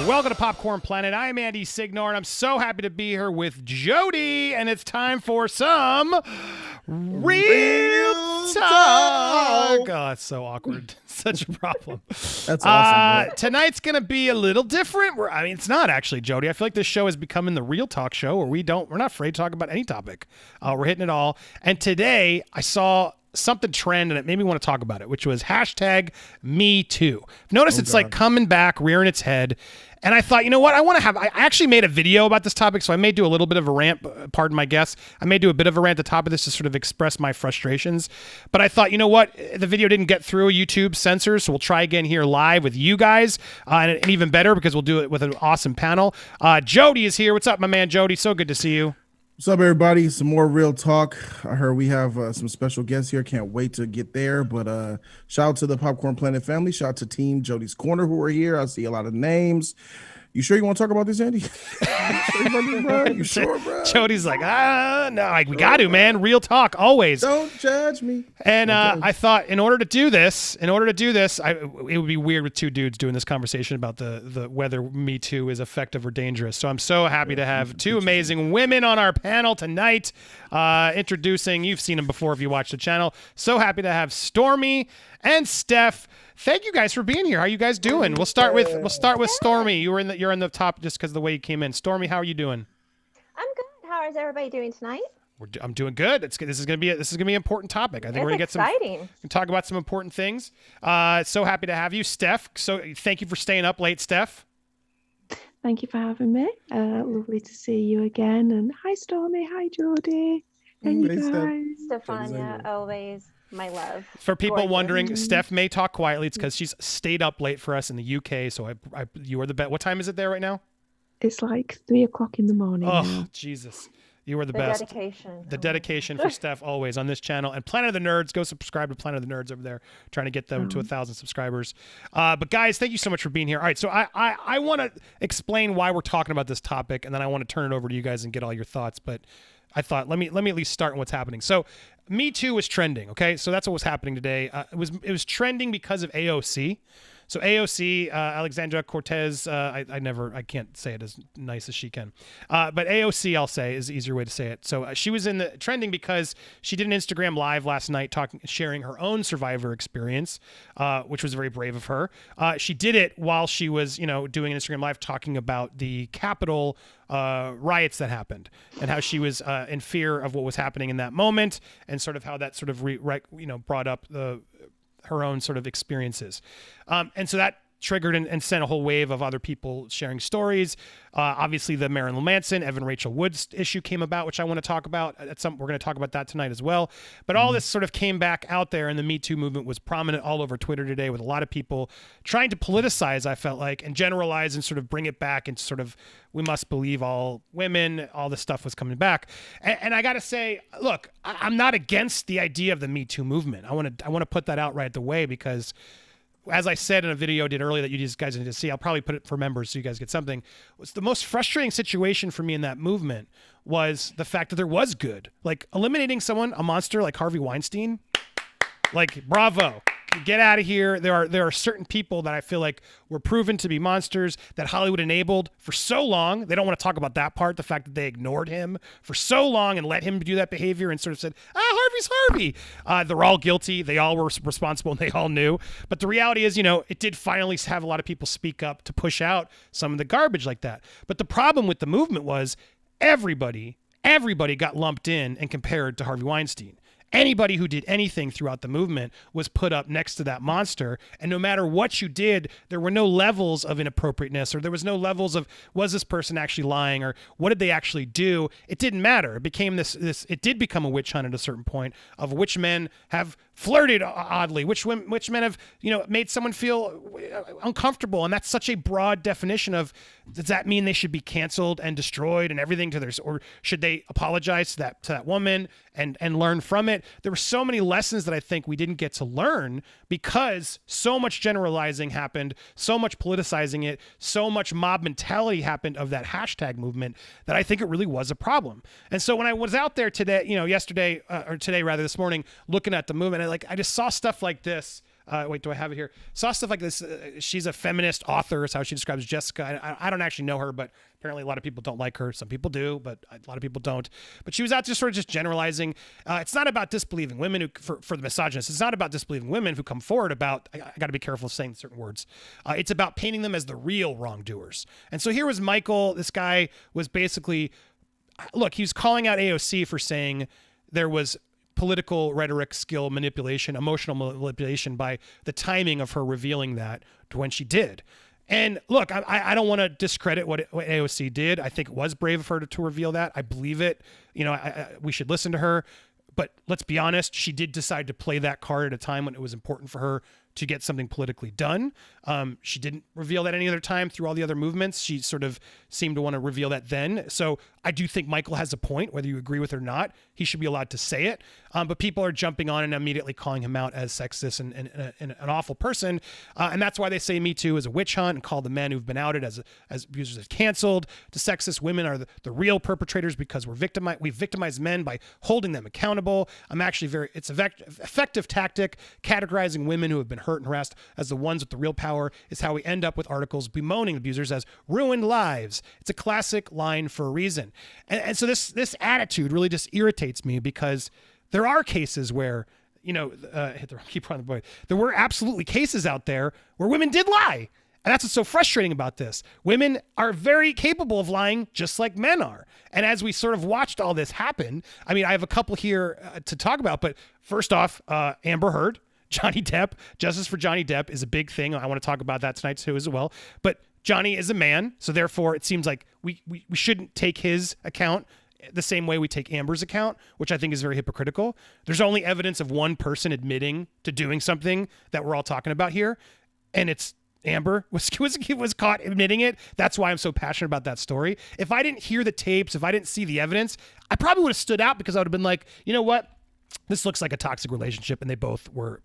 Welcome to Popcorn Planet. I am Andy Signor, and I'm so happy to be here with Jody, and it's time for some Real Talk. Oh, it's so awkward. Such a problem. That's awesome. Tonight's going to be a little different. It's not actually, Jody. I feel like this show is becoming the Real Talk show where we're not afraid to talk about any topic. We're hitting it all. And today I saw something trend and it made me want to talk about it, which was hashtag MeToo. Notice it's like coming back, rearing its head. And I thought, you know what? I actually made a video about this topic, so I may do a little bit of a rant, pardon my guess. I may do a bit of a rant at the top of this to sort of express my frustrations. But I thought, you know what? The video didn't get through YouTube censors, so we'll try again here live with you guys. And even better, because we'll do it with an awesome panel. Jody is here. What's up, my man, Jody? So good to see you. What's up, everybody? Some more Real Talk. I heard we have some special guests here. Can't wait to get there. But shout out to the Popcorn Planet family. Shout out to Team Jody's Corner who are here. I see a lot of names. You sure you want to talk about this, Andy? You sure, bro? Jody's like, no, we got to, man. Real talk, always. Don't judge me. And I thought, in order to do this, it would be weird with two dudes doing this conversation about the whether Me Too is effective or dangerous. So I'm so happy to have two amazing women on our panel tonight. Introducing, you've seen them before if you watch the channel. So happy to have Stormy and Steph. Thank you guys for being here. How are you guys doing? We'll start with Stormy. You're in the top just because of the way you came in. Stormy, how are you doing? I'm good. How is everybody doing tonight? I'm doing good. This is gonna be an important topic. I think we're gonna get exciting. Talk about some important things. So happy to have you, Steph. So thank you for staying up late, Steph. Thank you for having me. Lovely to see you again. And hi, Stormy. Hi, Jody. Thank you guys. Stefania, always my love. For people wondering, Steph may talk quietly. It's because she's stayed up late for us in the UK. So you are the best. What time is it there right now? It's like 3 o'clock in the morning. Oh, now. Jesus. You are the best. The dedication for Steph always on this channel. And Planet of the Nerds, go subscribe to Planet of the Nerds over there, trying to get them to 1,000 subscribers. But guys, thank you so much for being here. All right, so I want to explain why we're talking about this topic, and then I want to turn it over to you guys and get all your thoughts. But I thought, let me at least start on what's happening. So Me Too was trending, okay? So that's what was happening today. It was trending because of AOC. So AOC, Alexandra Cortez, I can't say it as nice as she can. But AOC, I'll say, is the easier way to say it. So she was in the trending because she did an Instagram live last night sharing her own survivor experience, which was very brave of her. She did it while she was, doing an Instagram live talking about the Capitol riots that happened and how she was in fear of what was happening in that moment and sort of how that sort of brought up her own sort of experiences. And so that triggered and sent a whole wave of other people sharing stories. Obviously, the Marilyn Manson, Evan Rachel Wood's issue came about, which I want to talk about. We're going to talk about that tonight as well. But all this sort of came back out there, and the Me Too movement was prominent all over Twitter today with a lot of people trying to politicize, I felt like, and generalize and sort of bring it back and sort of, we must believe all women, all this stuff was coming back. And I got to say, look, I'm not against the idea of the Me Too movement. I want to put that out right away because, as I said in a video I did earlier that you guys need to see, I'll probably put it for members so you guys get something. What's the most frustrating situation for me in that movement was the fact that there was good. Like eliminating someone, a monster like Harvey Weinstein, like bravo. Get out of here. There are certain people that I feel like were proven to be monsters that Hollywood enabled for so long. They don't want to talk about that part, the fact that they ignored him for so long and let him do that behavior and sort of said, Harvey's Harvey. They're all guilty. They all were responsible and they all knew. But the reality is, it did finally have a lot of people speak up to push out some of the garbage like that. But the problem with the movement was everybody got lumped in and compared to Harvey Weinstein. Anybody who did anything throughout the movement was put up next to that monster. And no matter what you did, there were no levels of inappropriateness, or there was no levels of, was this person actually lying, or what did they actually do? It didn't matter. It became it did become a witch hunt at a certain point of which men have flirted oddly, which men have, made someone feel uncomfortable. And that's such a broad definition of, does that mean they should be canceled and destroyed and everything or should they apologize to that woman and learn from it? There were so many lessons that I think we didn't get to learn because so much generalizing happened, so much politicizing it, so much mob mentality happened of that hashtag movement that I think it really was a problem. And so when I was out there today, yesterday or today rather this morning, looking at the movement, I just saw stuff like this. Wait, do I have it here? Saw stuff like this. She's a feminist author, is how she describes Jessica. I don't actually know her, but apparently a lot of people don't like her. Some people do, but a lot of people don't. But she was out just sort of just generalizing. It's not about disbelieving women who, for the misogynists. It's not about disbelieving women who come forward about, I got to be careful of saying certain words. It's about painting them as the real wrongdoers. And so here was Michael. This guy was basically, look, he was calling out AOC for saying there was political rhetoric, skill, manipulation, emotional manipulation by the timing of her revealing that to when she did. And look, I don't want to discredit what AOC did. I think it was brave of her to reveal that. I believe it. You know, we should listen to her. But let's be honest, she did decide to play that card at a time when it was important for her to get something politically done. She didn't reveal that any other time through all the other movements. She sort of seemed to want to reveal that then. So I do think Michael has a point, whether you agree with it or not. He should be allowed to say it. But people are jumping on and immediately calling him out as sexist and an awful person. And that's why they say MeToo is a witch hunt and call the men who've been outed as abusers as canceled. The sexist women are the real perpetrators because we've victimized men by holding them accountable. It's an effective tactic. Categorizing women who have been hurt and harassed as the ones with the real power is how we end up with articles bemoaning abusers as ruined lives. It's a classic line for a reason. And so this attitude really just irritates me because there are cases where, you know, keep on the boy. There were absolutely cases out there where women did lie. And that's what's so frustrating about this. Women are very capable of lying just like men are. And as we sort of watched all this happen, I mean, I have a couple here to talk about, but first off, Amber Heard, Johnny Depp, justice for Johnny Depp is a big thing. I want to talk about that tonight too as well. But Johnny is a man, so therefore it seems like we shouldn't take his account the same way we take Amber's account, which I think is very hypocritical. There's only evidence of one person admitting to doing something that we're all talking about here, and it's Amber was caught admitting it. That's why I'm so passionate about that story. If I didn't hear the tapes, if I didn't see the evidence, I probably would have stood out because I would have been like, you know what? This looks like a toxic relationship, and they both were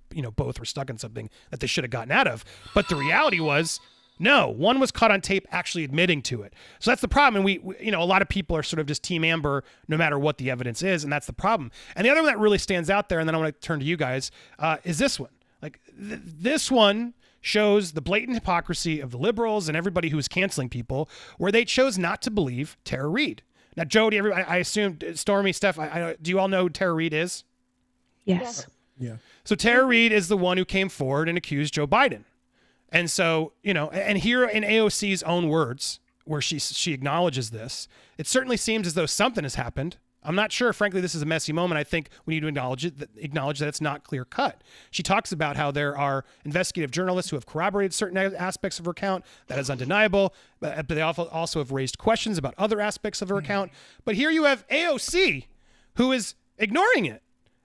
stuck in something that they should have gotten out of. But the reality was, no, one was caught on tape actually admitting to it. So that's the problem. And we a lot of people are sort of just Team Amber no matter what the evidence is, and that's the problem. And the other one that really stands out there, and then I want to turn to you guys, is this one. Like this one shows the blatant hypocrisy of the liberals and everybody who is canceling people, where they chose not to believe Tara Reid. Now, Jody, I assume, Stormy, Steph, do you all know who Tara Reid is? Yes. Yeah. So Tara Reid is the one who came forward and accused Joe Biden. And so, and here in AOC's own words, where she acknowledges this, it certainly seems as though something has happened. I'm not sure. Frankly, this is a messy moment. I think we need to acknowledge that it's not clear cut. She talks about how there are investigative journalists who have corroborated certain aspects of her account. That is undeniable. But they also have raised questions about other aspects of her account. But here you have AOC who is ignoring it.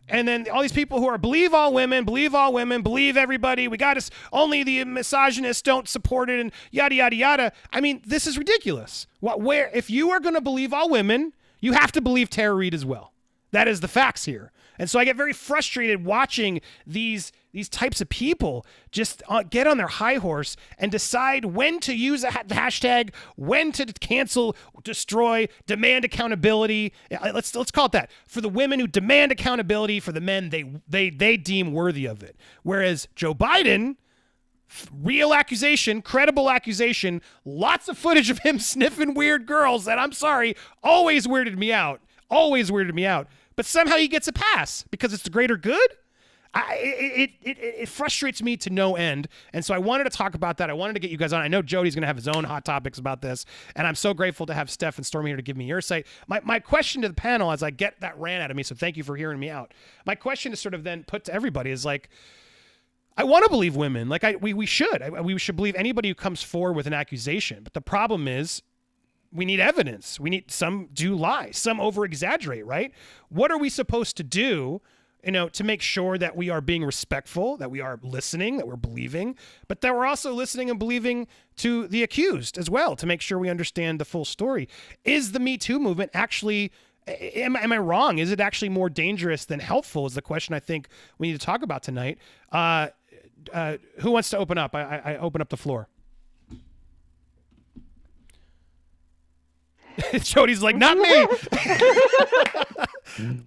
And then all these people who are believe all women, believe everybody. We got us. Only the misogynists don't support it and yada, yada, yada. I mean, this is ridiculous. If you are going to believe all women, you have to believe Tara Reid as well. That is the facts here. And so I get very frustrated watching these types of people just get on their high horse and decide when to use the hashtag, when to cancel, destroy, demand accountability. Let's call it that. For the women who demand accountability, for the men they deem worthy of it. Whereas Joe Biden, real accusation, credible accusation, lots of footage of him sniffing weird girls that, I'm sorry, always weirded me out. But somehow he gets a pass because it's the greater good. It frustrates me to no end. And so I wanted to talk about that. I wanted to get you guys on. I know Jody's going to have his own hot topics about this. And I'm so grateful to have Steph and Stormy here to give me your insight. My question to the panel, as I get that rant out of me, so thank you for hearing me out. My question to sort of then put to everybody is like, I want to believe women. Like we should. We should believe anybody who comes forward with an accusation. But the problem is, we need evidence. Some do lie, some over exaggerate, right? What are we supposed to do, to make sure that we are being respectful, that we are listening, that we're believing, but that we're also listening and believing to the accused as well, to make sure we understand the full story? Is the Me Too movement actually, am I wrong? Is it actually more dangerous than helpful is the question I think we need to talk about tonight. Who wants to open up? I open up the floor. Jody's like, not me.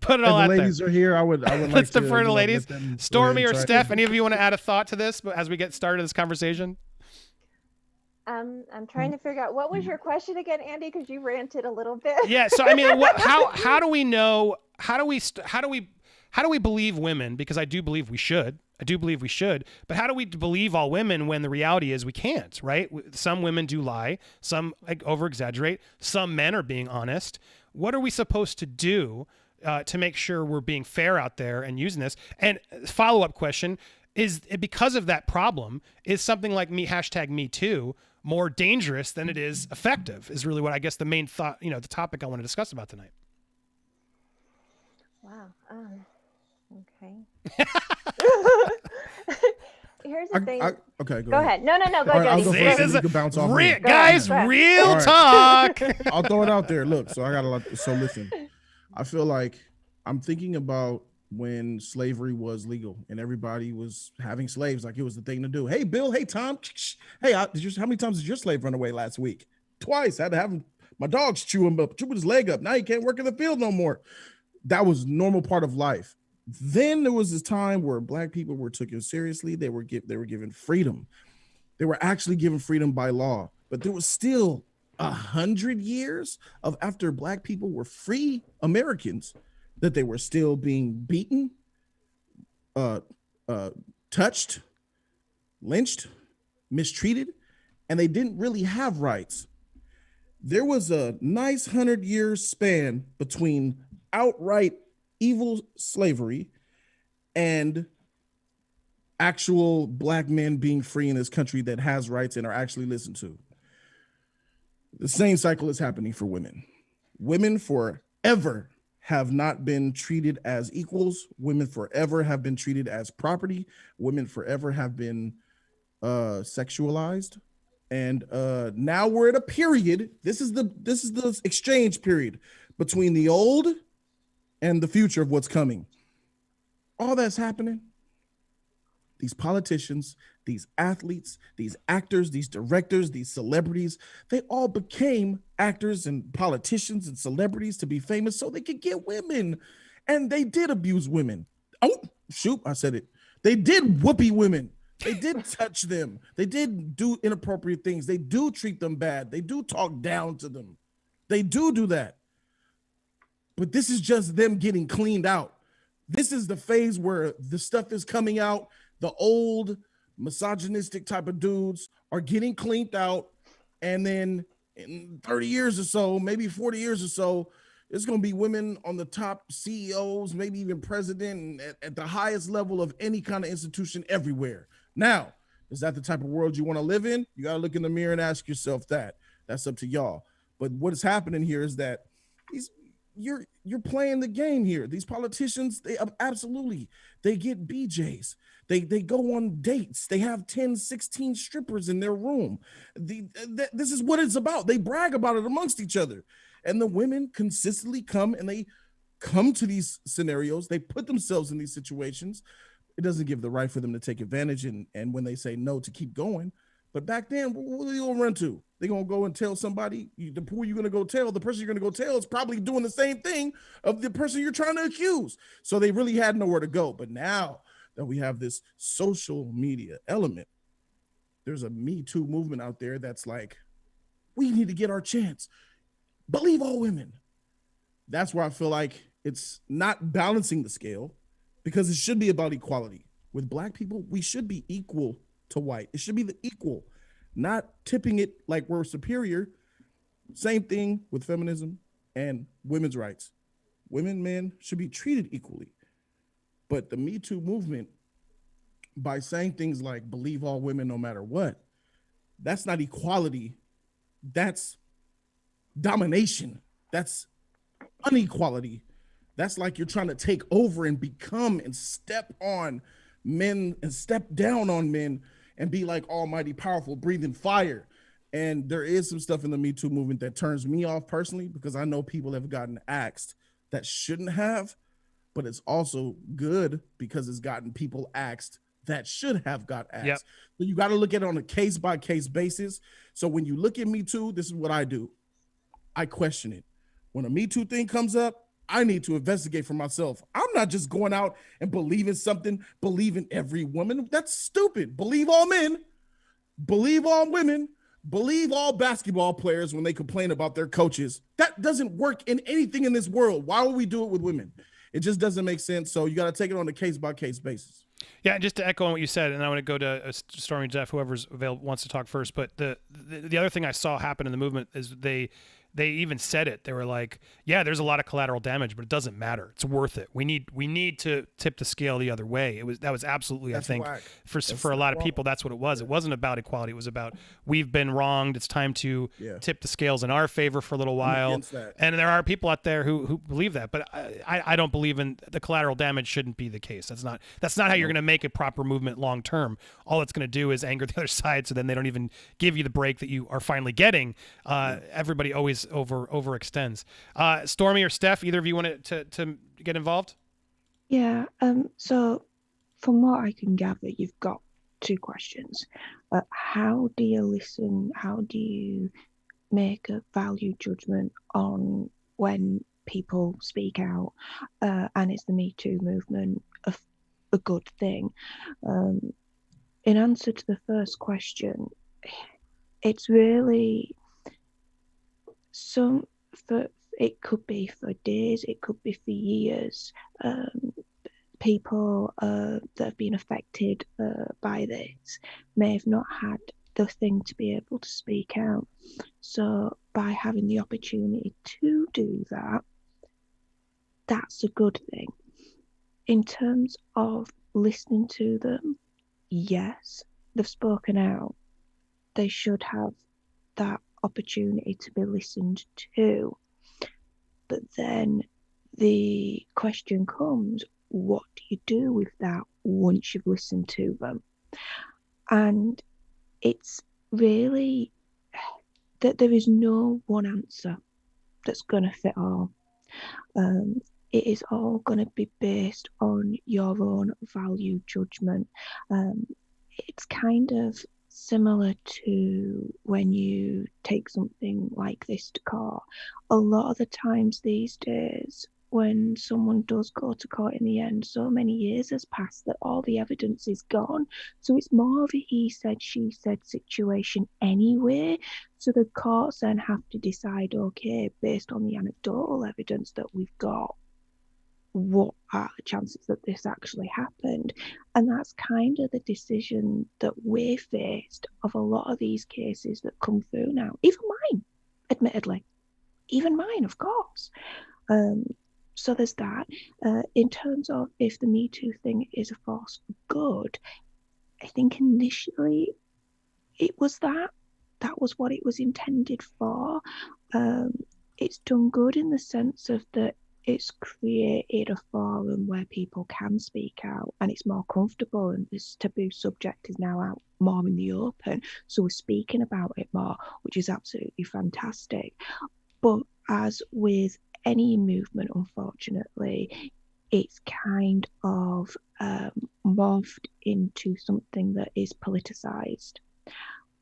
Put it all If out the ladies there. are here, I would like Let's to, defer to let ladies. them go Stormy ahead or and Steph, try. any of you want to add a thought to this as we get started this conversation? I'm trying to figure out what was your question again, Andy, because you ranted a little bit. Yeah. So I mean, how do we know? How do we believe women? Because I do believe we should. But how do we believe all women when the reality is we can't? Right? Some women do lie. Some over exaggerate. Some men are being honest. What are we supposed to do to make sure we're being fair out there and using this? And follow-up question is, because of that problem, is something like #MeToo more dangerous than it is effective? Is really what I guess the main thought, the topic I want to discuss about tonight. Wow. Okay. Here's the thing. Okay, Go ahead. No, go, All right, I'll Jody. go first. This is You can bounce off real, me. guys, Go ahead. real All right. talk. I'll throw it out there. Look, so I got a lot. So listen, I feel like I'm thinking about when slavery was legal and everybody was having slaves like it was the thing to do. Hey, Bill. Hey, Tom. Hey, how many times did your slave run away last week? Twice. I had to have my dogs chew his leg up. Now he can't work in the field no more. That was normal part of life. Then there was this time where Black people were taken seriously. They were given freedom. They were actually given freedom by law. But there was still 100 years of after Black people were free Americans that they were still being beaten, touched, lynched, mistreated, and they didn't really have rights. There was a nice 100-year span between outright evil slavery and actual Black men being free in this country that has rights and are actually listened to. The same cycle is happening for women. Women forever have not been treated as equals. Women forever have been treated as property. Women forever have been sexualized. And now we're at a period. This is the exchange period between the old and the future of what's coming. All that's happening. These politicians, these athletes, these actors, these directors, these celebrities, they all became actors and politicians and celebrities to be famous so they could get women. And they did abuse women. Oh, shoot, I said it. They did whoopee women. They did touch them. They did do inappropriate things. They do treat them bad. They do talk down to them. They do that. But this is just them getting cleaned out. This is the phase where the stuff is coming out. The old misogynistic type of dudes are getting cleaned out. And then in 30 years or so, maybe 40 years or so, it's going to be women on the top CEOs, maybe even president at the highest level of any kind of institution everywhere. Now, is that the type of world you want to live in? You got to look in the mirror and ask yourself that. That's up to y'all. But what is happening here is that you're playing the game here. These politicians, they get BJs. They go on dates. They have 10, 16 strippers in their room. This is what it's about. They brag about it amongst each other. And the women consistently come to these scenarios. They put themselves in these situations. It doesn't give the right for them to take advantage and when they say no, to keep going. But back then, what are they going to run to? They're going to go and tell somebody. Who are you going to go tell? The person you're going to go tell is probably doing the same thing of the person you're trying to accuse. So they really had nowhere to go. But now that we have this social media element, there's a Me Too movement out there that's like, we need to get our chance. Believe all women. That's where I feel like it's not balancing the scale, because it should be about equality. With Black people, we should be equal to white. It should be the equal, not tipping it like we're superior. Same thing with feminism and women's rights. Women, men should be treated equally. But the Me Too movement, by saying things like believe all women no matter what, that's not equality. That's domination. That's inequality. That's like you're trying to take over and become and step on men and step down on men and be like almighty powerful, breathing fire. And there is some stuff in the Me Too movement that turns me off personally, because I know people have gotten axed that shouldn't have, but it's also good because it's gotten people axed that should have got axed. Yep. So you got to look at it on a case-by-case basis. So when you look at Me Too, this is what I do. I question it. When a Me Too thing comes up, I need to investigate for myself. I'm not just going out and believing something, believing every woman. That's stupid. Believe all men, believe all women, believe all basketball players when they complain about their coaches. That doesn't work in anything in this world. Why would we do it with women? It just doesn't make sense. So you got to take it on a case by case basis. Yeah, just to echo on what you said, and I want to go to Stormy, Jeff, whoever's available wants to talk first. But the other thing I saw happen in the movement is they even said it. They were like, yeah, there's a lot of collateral damage, but it doesn't matter. It's worth it. We need to tip the scale the other way. That was absolutely, That's I think, whack. for a lot of people, that's what it was. It wasn't about equality. It was about, we've been wronged. It's time to tip the scales in our favor for a little while. And there are people out there who believe that, but I don't believe in the collateral damage. Shouldn't be the case. That's not how you're going to make a proper movement long term. All it's going to do is anger the other side, so then they don't even give you the break that you are finally getting. Everybody always overextends. Stormy or Steph, either of you want to get involved? Yeah. So from what I can gather, you've got two questions. How do you listen? How do you make a value judgment on when people speak out? And is the Me Too movement a good thing? In answer to the first question, it's really it could be for days, it could be for years. People that have been affected by this may have not had the thing to be able to speak out. So by having the opportunity to do that, that's a good thing. In terms of listening to them, yes, they've spoken out. They should have that opportunity to be listened to. But then the question comes, what do you do with that once you've listened to them? And it's really that there is no one answer that's going to fit all. It is all going to be based on your own value judgment. It's kind of similar to when you take something like this to court. A lot of the times these days, when someone does go to court in the end, so many years has passed that all the evidence is gone. So it's more of a he said, she said situation anyway. So the courts then have to decide, okay, based on the anecdotal evidence that we've got, what are the chances that this actually happened? And that's kind of the decision that we're faced of a lot of these cases that come through now. Even mine, admittedly. Even mine, of course. So there's that. In terms of if the Me Too thing is a force for good, I think initially it was that. That was what it was intended for. It's done good in the sense of that it's created a forum where people can speak out and it's more comfortable, and this taboo subject is now out more in the open. So we're speaking about it more, which is absolutely fantastic. But as with any movement, unfortunately, it's kind of morphed into something that is politicized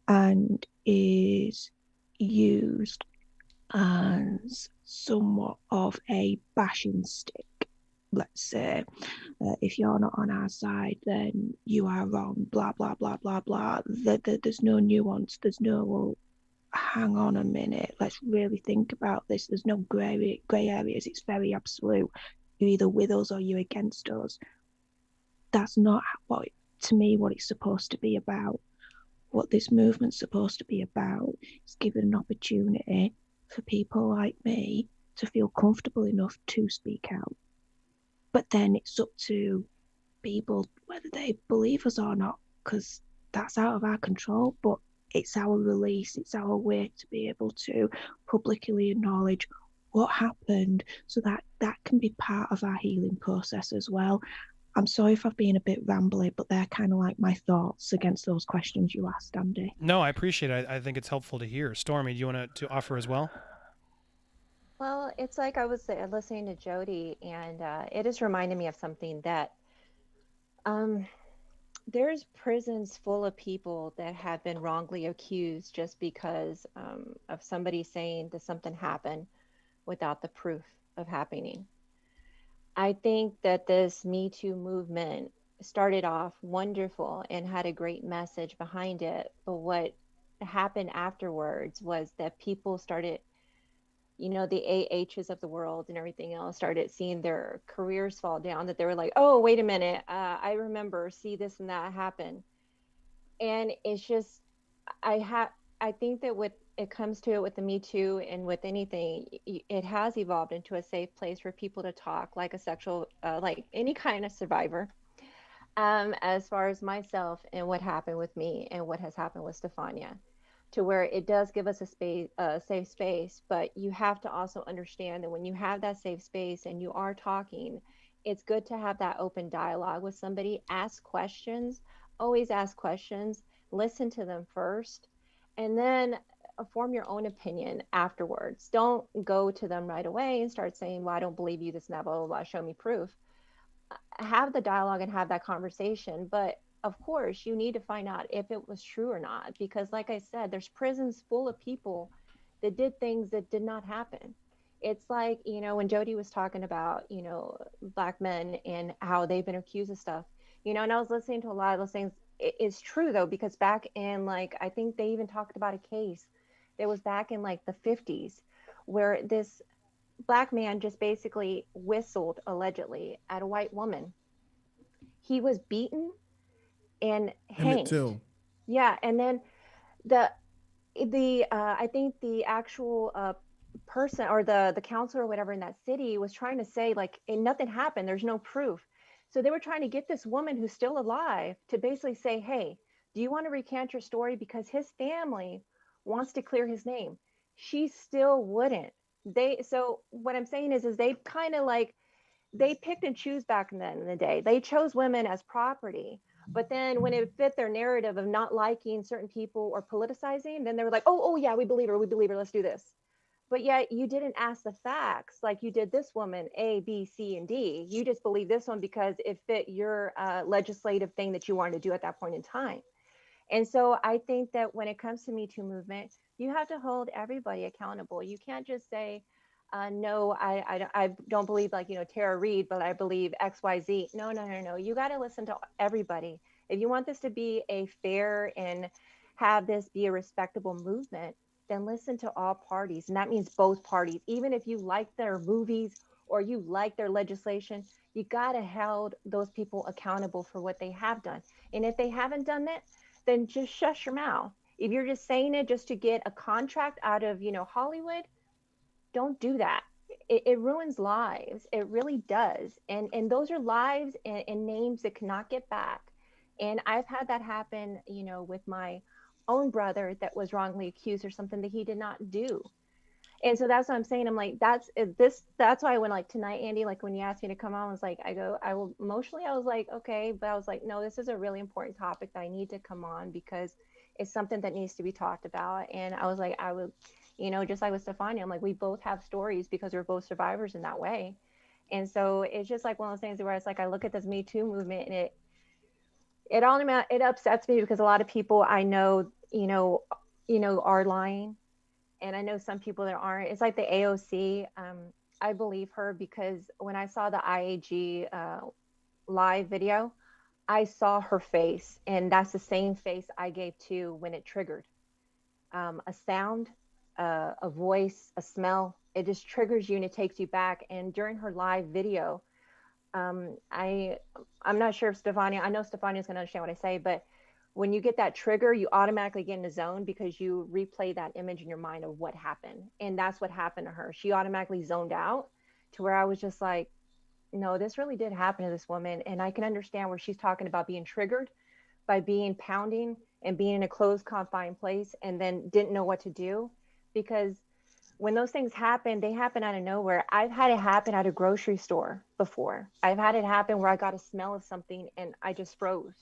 and is used as somewhat of a bashing stick. Let's say, if you're not on our side, then you are wrong, blah, blah, blah, blah, blah. There's no nuance. There's no, well, hang on a minute, let's really think about this. There's no grey areas. It's very absolute. You're either with us or you're against us. That's not what it's supposed to be about. What this movement's supposed to be about is giving an opportunity for people like me to feel comfortable enough to speak out. But then it's up to people whether they believe us or not, because that's out of our control. But it's our release, it's our way to be able to publicly acknowledge what happened, so that can be part of our healing process as well. I'm sorry if I've been a bit rambly, but they're kind of like my thoughts against those questions you asked, Andy. No, I appreciate it. I think it's helpful to hear. Stormy, do you want to offer as well? Well, it's like I was listening to Jody, and it has reminded me of something that there's prisons full of people that have been wrongly accused just because of somebody saying that something happened without the proof of happening. I think that this Me Too movement started off wonderful and had a great message behind it. But what happened afterwards was that people started, the AHs of the world and everything else started seeing their careers fall down, that they were like, oh, wait a minute, I remember, see this and that happen. And it's just, I have, I think that with it comes to it with the Me Too and with anything, it has evolved into a safe place for people to talk like a sexual, like any kind of survivor. As far as myself and what happened with me and what has happened with Stefania, to where it does give us a space, a safe space, but you have to also understand that when you have that safe space and you are talking, it's good to have that open dialogue with somebody. Ask questions, always ask questions, listen to them first, and then form your own opinion afterwards. Don't go to them right away and start saying, well, I don't believe you, this and that, blah, blah, blah, show me proof. Have the dialogue and have that conversation. But of course, you need to find out if it was true or not. Because, like I said, there's prisons full of people that did things that did not happen. It's like, when Jody was talking about, black men and how they've been accused of stuff, and I was listening to a lot of those things. It's true, though, because back in, like, I think they even talked about a case that was back in, like, the 50s where this black man just basically whistled allegedly at a white woman. He was beaten and Emmett hanged. Till. Yeah, and then the I think the actual person or the counselor or whatever in that city was trying to say like nothing happened. There's no proof. So they were trying to get this woman who's still alive to basically say, "Hey, do you want to recant your story because his family wants to clear his name?" She still wouldn't. So what I'm saying is they kind of like they picked and choose back then in the day. They chose women as property. But then when it fit their narrative of not liking certain people or politicizing, then they were like, oh yeah, we believe her, let's do this. But yet you didn't ask the facts like you did this woman, A, B, C, and D. You just believe this one because it fit your legislative thing that you wanted to do at that point in time. And so I think that when it comes to Me Too movement, you have to hold everybody accountable. You can't just say, no, I don't believe like, Tara Reid, but I believe XYZ. No, no, no, no. You got to listen to everybody. If you want this to be a fair and have this be a respectable movement, then listen to all parties. And that means both parties. Even if you like their movies or you like their legislation, you got to hold those people accountable for what they have done. And if they haven't done that, then just shush your mouth. If you're just saying it just to get a contract out of, Hollywood, don't do that. It ruins lives. It really does. And those are lives and names that cannot get back. And I've had that happen, with my own brother that was wrongly accused or something that he did not do. And so that's what I'm saying. I'm like, that's why I went like tonight, Andy, like when you asked me to come on, I was like, I will emotionally, I was like, okay, but I was like, no, this is a really important topic that I need to come on because it's something that needs to be talked about. And I was like, I would, just like with Stefania, I'm like, we both have stories because we're both survivors in that way. And so it's just like one of those things where it's like, I look at this Me Too movement and it upsets me because a lot of people I know, are lying, and I know some people that aren't. It's like the AOC. I believe her because when I saw the IAG live video, I saw her face, and that's the same face I gave to when it triggered. A sound, a voice, a smell. It just triggers you and it takes you back. And during her live video, I'm not sure if Stefania. I know Stefania's going to understand what I say, but when you get that trigger, you automatically get in the zone because you replay that image in your mind of what happened. And that's what happened to her. She automatically zoned out to where I was just like, no, this really did happen to this woman. And I can understand where she's talking about being triggered by being pounding and being in a closed confined place and then didn't know what to do. Because when those things happen, they happen out of nowhere. I've had it happen at a grocery store before. I've had it happen where I got a smell of something and I just froze.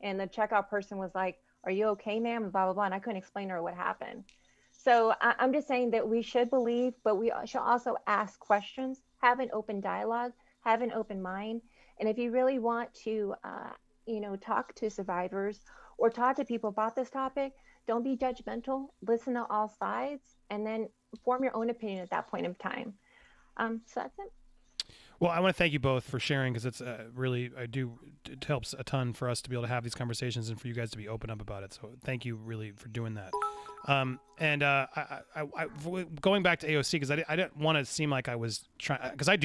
And the checkout person was like, are you okay, ma'am? And blah, blah, blah. And I couldn't explain to her what happened. So I'm just saying that we should believe, but we should also ask questions, have an open dialogue, have an open mind. And if you really want to talk to survivors or talk to people about this topic, don't be judgmental, listen to all sides, and then form your own opinion at that point in time. So that's it. Well, I want to thank you both for sharing, because it's really, it helps a ton for us to be able to have these conversations and for you guys to be open up about it. So thank you really for doing that. Going back to AOC, because I didn't want to seem like I was trying, because I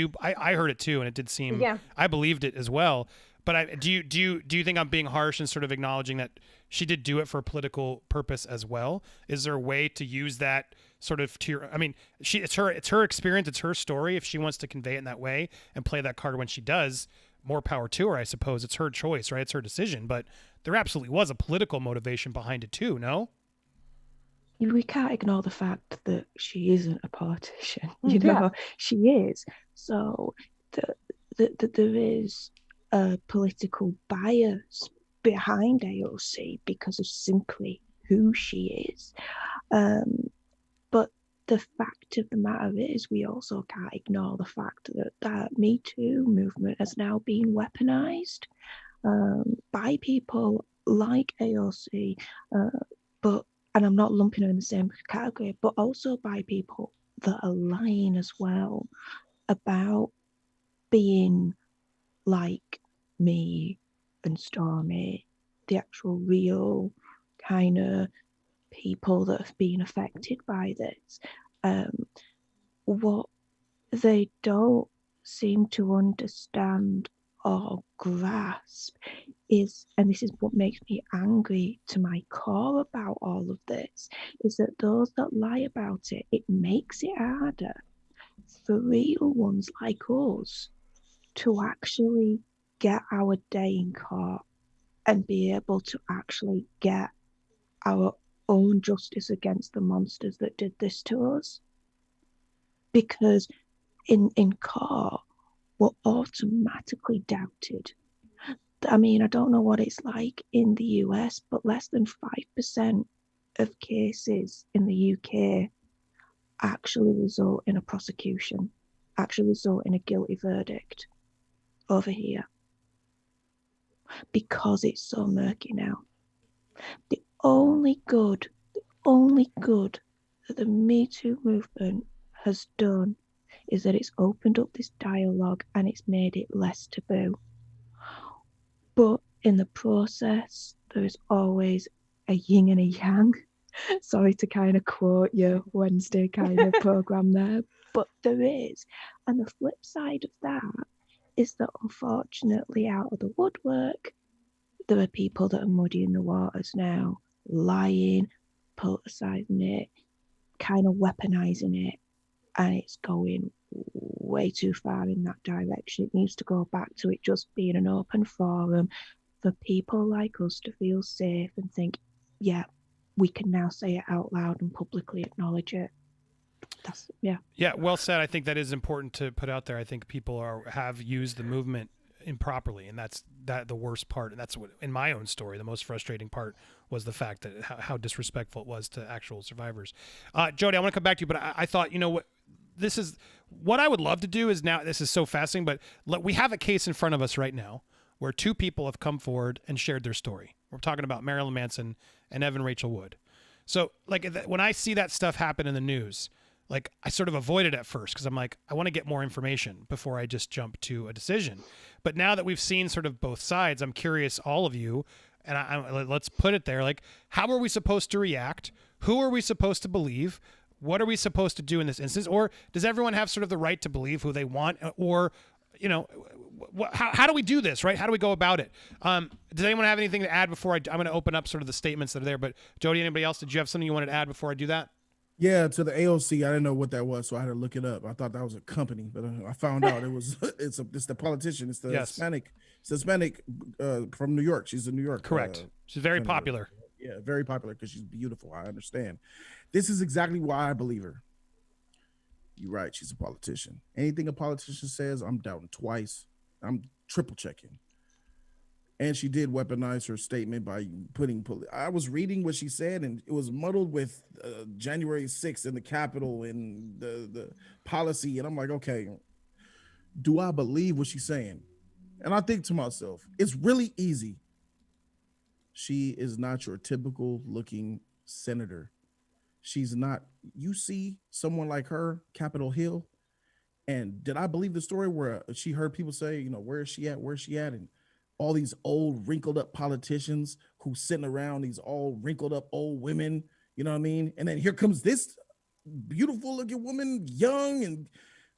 heard it too, and it did seem, Yeah. I believed it as well. But do you think I'm being harsh and sort of acknowledging that she did do it for a political purpose as well? Is there a way to use that sort of I mean, it's her experience, it's her story. If she wants to convey it in that way and play that card when she does, more power to her, I suppose. It's her choice, right? It's her decision. But there absolutely was a political motivation behind it too, no? We can't ignore the fact that she isn't a politician. Yeah. She is. So there is a political bias behind AOC because of simply who she is. But the fact of the matter is, we also can't ignore the fact that that MeToo movement has now been weaponized by people like AOC, and I'm not lumping her in the same category, but also by people that are lying as well about being like me and Stormy, the actual real kind of people that have been affected by this. What they don't seem to understand or grasp is, and this is what makes me angry to my core about all of this, is that those that lie about it, it makes it harder for real ones like us to actually get our day in court and be able to actually get our own justice against the monsters that did this to us. Because in court, we're automatically doubted. I mean, I don't know what it's like in the US, but less than 5% of cases in the UK actually result in a prosecution, actually result in a guilty verdict over here, because it's so murky now. The only good that the Me Too movement has done is that it's opened up this dialogue and it's made it less taboo. But in the process, there is always a yin and a yang. Sorry to kind of quote your Wednesday kind of program there, but there is. And the flip side of that is that, unfortunately, out of the woodwork, there are people that are muddying the waters now, lying, politicizing it, kind of weaponizing it, and it's going way too far in that direction. It needs to go back to it just being an open forum for people like us to feel safe and think, yeah, we can now say it out loud and publicly acknowledge it. Yeah, well said. I think that is important to put out there. I think people have used the movement improperly, and that's the worst part. And that's what, in my own story, the most frustrating part was the fact that how disrespectful it was to actual survivors. Jody, I want to come back to you, but I thought, this is what I would love to do is, now this is so fascinating, but we have a case in front of us right now where two people have come forward and shared their story. We're talking about Marilyn Manson and Evan Rachel Wood. So when I see that stuff happen in the news, I sort of avoid it at first because I'm like, I want to get more information before I just jump to a decision. But now that we've seen sort of both sides, I'm curious, all of you, and let's put it there, how are we supposed to react? Who are we supposed to believe? What are we supposed to do in this instance? Or does everyone have sort of the right to believe who they want? Or, how do we do this, right? How do we go about it? Does anyone have anything to add before I'm going to open up sort of the statements that are there? But Jody, anybody else, did you have something you wanted to add before I do that? Yeah, to the AOC, I didn't know what that was, so I had to look it up. I thought that was a company, but I found out it was it's the politician. It's the Hispanic from New York. She's in New York. Correct. She's very popular. Yeah, very popular because she's beautiful. I understand. This is exactly why I believe her. You're right. She's a politician. Anything a politician says, I'm doubting twice. I'm triple checking. And she did weaponize her statement by putting. I was reading what she said, and it was muddled with January 6th in the Capitol and the policy. And I'm like, okay, do I believe what she's saying? And I think to myself, it's really easy She is not your typical looking senator. She's not. You see someone like her, Capitol Hill, and did I believe the story where she heard people say, you know, where is she at? Where's she at? And all these old wrinkled up politicians who sitting around these all wrinkled up old women, you know what I mean? And then here comes this beautiful looking woman, young. And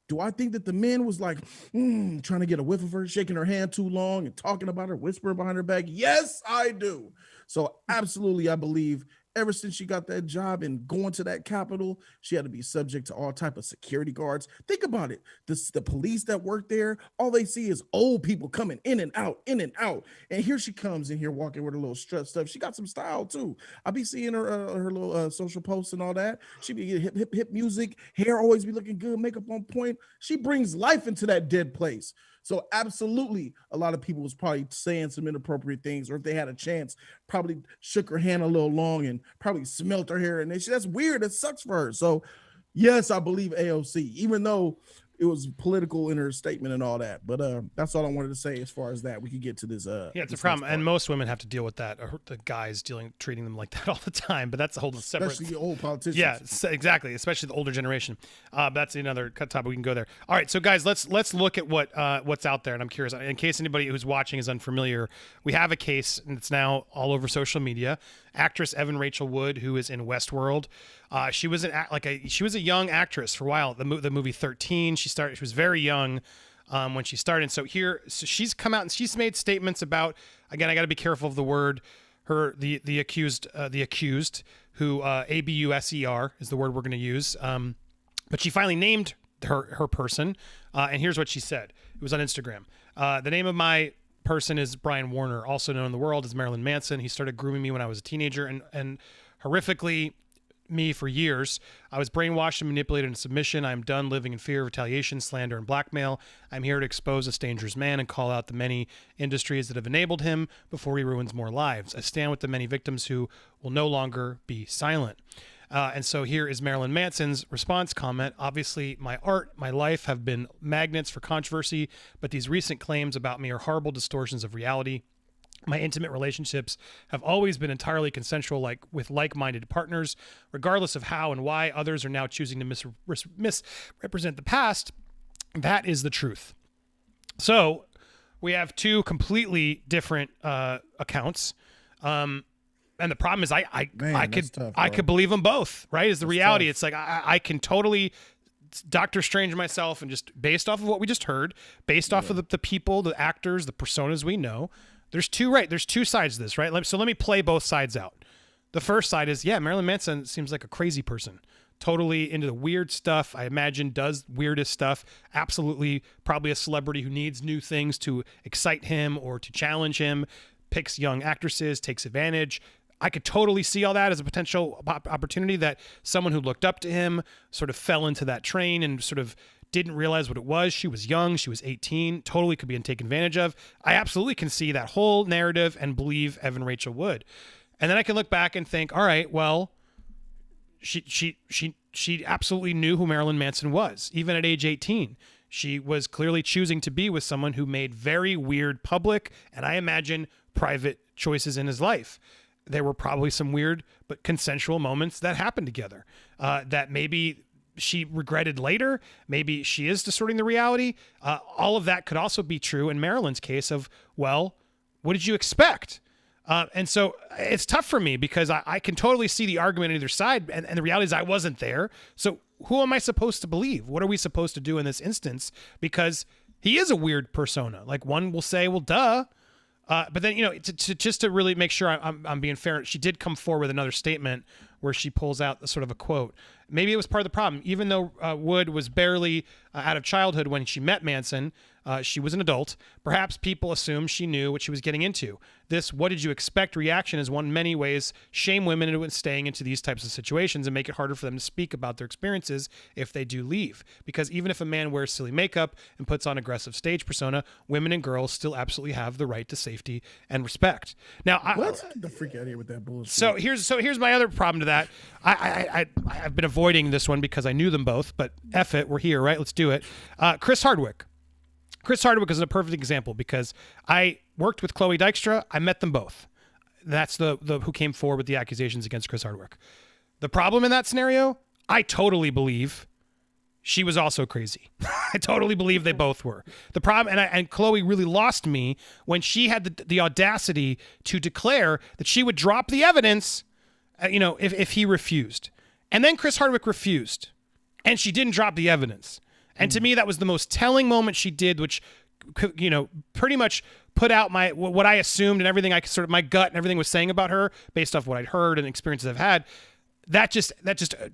do I think that the men was like trying to get a whiff of her, shaking her hand too long and talking about her, whispering behind her back? Yes, I do. So absolutely, I believe ever since she got that job and going to that Capitol, she had to be subject to all type of security guards. Think about it. The police that work there, all they see is old people coming in and out, in and out. And here she comes in here walking with her little strut stuff. She got some style too. I be seeing her little social posts and all that. She be getting hip music, hair always be looking good, makeup on point. She brings life into that dead place. So absolutely, a lot of people was probably saying some inappropriate things, or if they had a chance, probably shook her hand a little long and probably smelt her hair. And that's weird. That sucks for her. So yes, I believe AOC, even though it was political in her statement and all that. But that's all I wanted to say as far as that. We could get to this. Yeah, it's a problem, and most women have to deal with that. Or the guys treating them like that all the time. But that's a whole separate. Especially old politicians. Yeah, exactly. Especially the older generation. That's another topic. We can go there. All right, so guys, let's look at what's out there. And I'm curious, in case anybody who's watching is unfamiliar, we have a case, and it's now all over social media. Actress Evan Rachel Wood, who is in Westworld. She was she was a young actress for a while. The movie 13. She was very young when she started. So she's come out and she's made statements about. Again, I got to be careful of the word. The accused, who ABUSER is the word we're going to use. But she finally named her person, and here's what she said. It was on Instagram. The name of my person is Brian Warner, also known in the world as Marilyn Manson. He started grooming me when I was a teenager, and horrifically me for years. I was brainwashed and manipulated into submission. I'm done living in fear of retaliation, slander, and blackmail. I'm here to expose this dangerous man and call out the many industries that have enabled him before he ruins more lives. I stand with the many victims who will no longer be silent. And so here is Marilyn Manson's response comment. Obviously, my art, my life have been magnets for controversy, but these recent claims about me are horrible distortions of reality. My intimate relationships have always been entirely consensual, with like-minded partners, regardless of how and why others are now choosing to misrepresent the past. That is the truth. So we have two completely different accounts. And the problem is I could believe them both, right? Is the reality. Tough. It's like I can totally Doctor Strange myself, and just based off of what we just heard, based off of the people, the actors, the personas we know, there's two sides to this, right? So let me play both sides out. The first side is, yeah, Marilyn Manson seems like a crazy person. Totally into the weird stuff. I imagine does weirdest stuff. Absolutely probably a celebrity who needs new things to excite him or to challenge him, picks young actresses, takes advantage. I could totally see all that as a potential opportunity, that someone who looked up to him sort of fell into that train and sort of didn't realize what it was. She was young. She was 18. Totally could be taken advantage of. I absolutely can see that whole narrative and believe Evan Rachel Wood. And then I can look back and think, all right, well, she absolutely knew who Marilyn Manson was, even at age 18. She was clearly choosing to be with someone who made very weird public and I imagine private choices in his life. There were probably some weird but consensual moments that happened together that maybe she regretted later. Maybe she is distorting the reality. All of that could also be true in Marilyn's case of, well, what did you expect? And so it's tough for me because I can totally see the argument on either side. And the reality is I wasn't there. So who am I supposed to believe? What are we supposed to do in this instance? Because he is a weird persona. Like one will say, well, duh. But then, just to really make sure I'm being fair, she did come forward with another statement where she pulls out sort of a quote. Maybe it was part of the problem. Even though Wood was barely out of childhood when she met Manson, she was an adult. Perhaps people assumed she knew what she was getting into. This "what did you expect" reaction is one in many ways shame women into staying into these types of situations and make it harder for them to speak about their experiences if they do leave. Because even if a man wears silly makeup and puts on aggressive stage persona, women and girls still absolutely have the right to safety and respect. Now, what the freak out of here with that bullshit? So here's my other problem to that. I've been avoiding this one because I knew them both, but F it, we're here, right? Let's do it. Chris Hardwick. Chris Hardwick is a perfect example because I worked with Chloe Dykstra. I met them both. that's the who came forward with the accusations against Chris Hardwick. The problem in that scenario, I totally believe she was also crazy. I totally believe they both were. The problem, and Chloe really lost me when she had the audacity to declare that she would drop the evidence, if he refused. And then Chris Hardwick refused, and she didn't drop the evidence. And to me, that was the most telling moment she did, which, pretty much put out what I assumed and everything my gut and everything was saying about her based off what I'd heard and experiences I've had. That just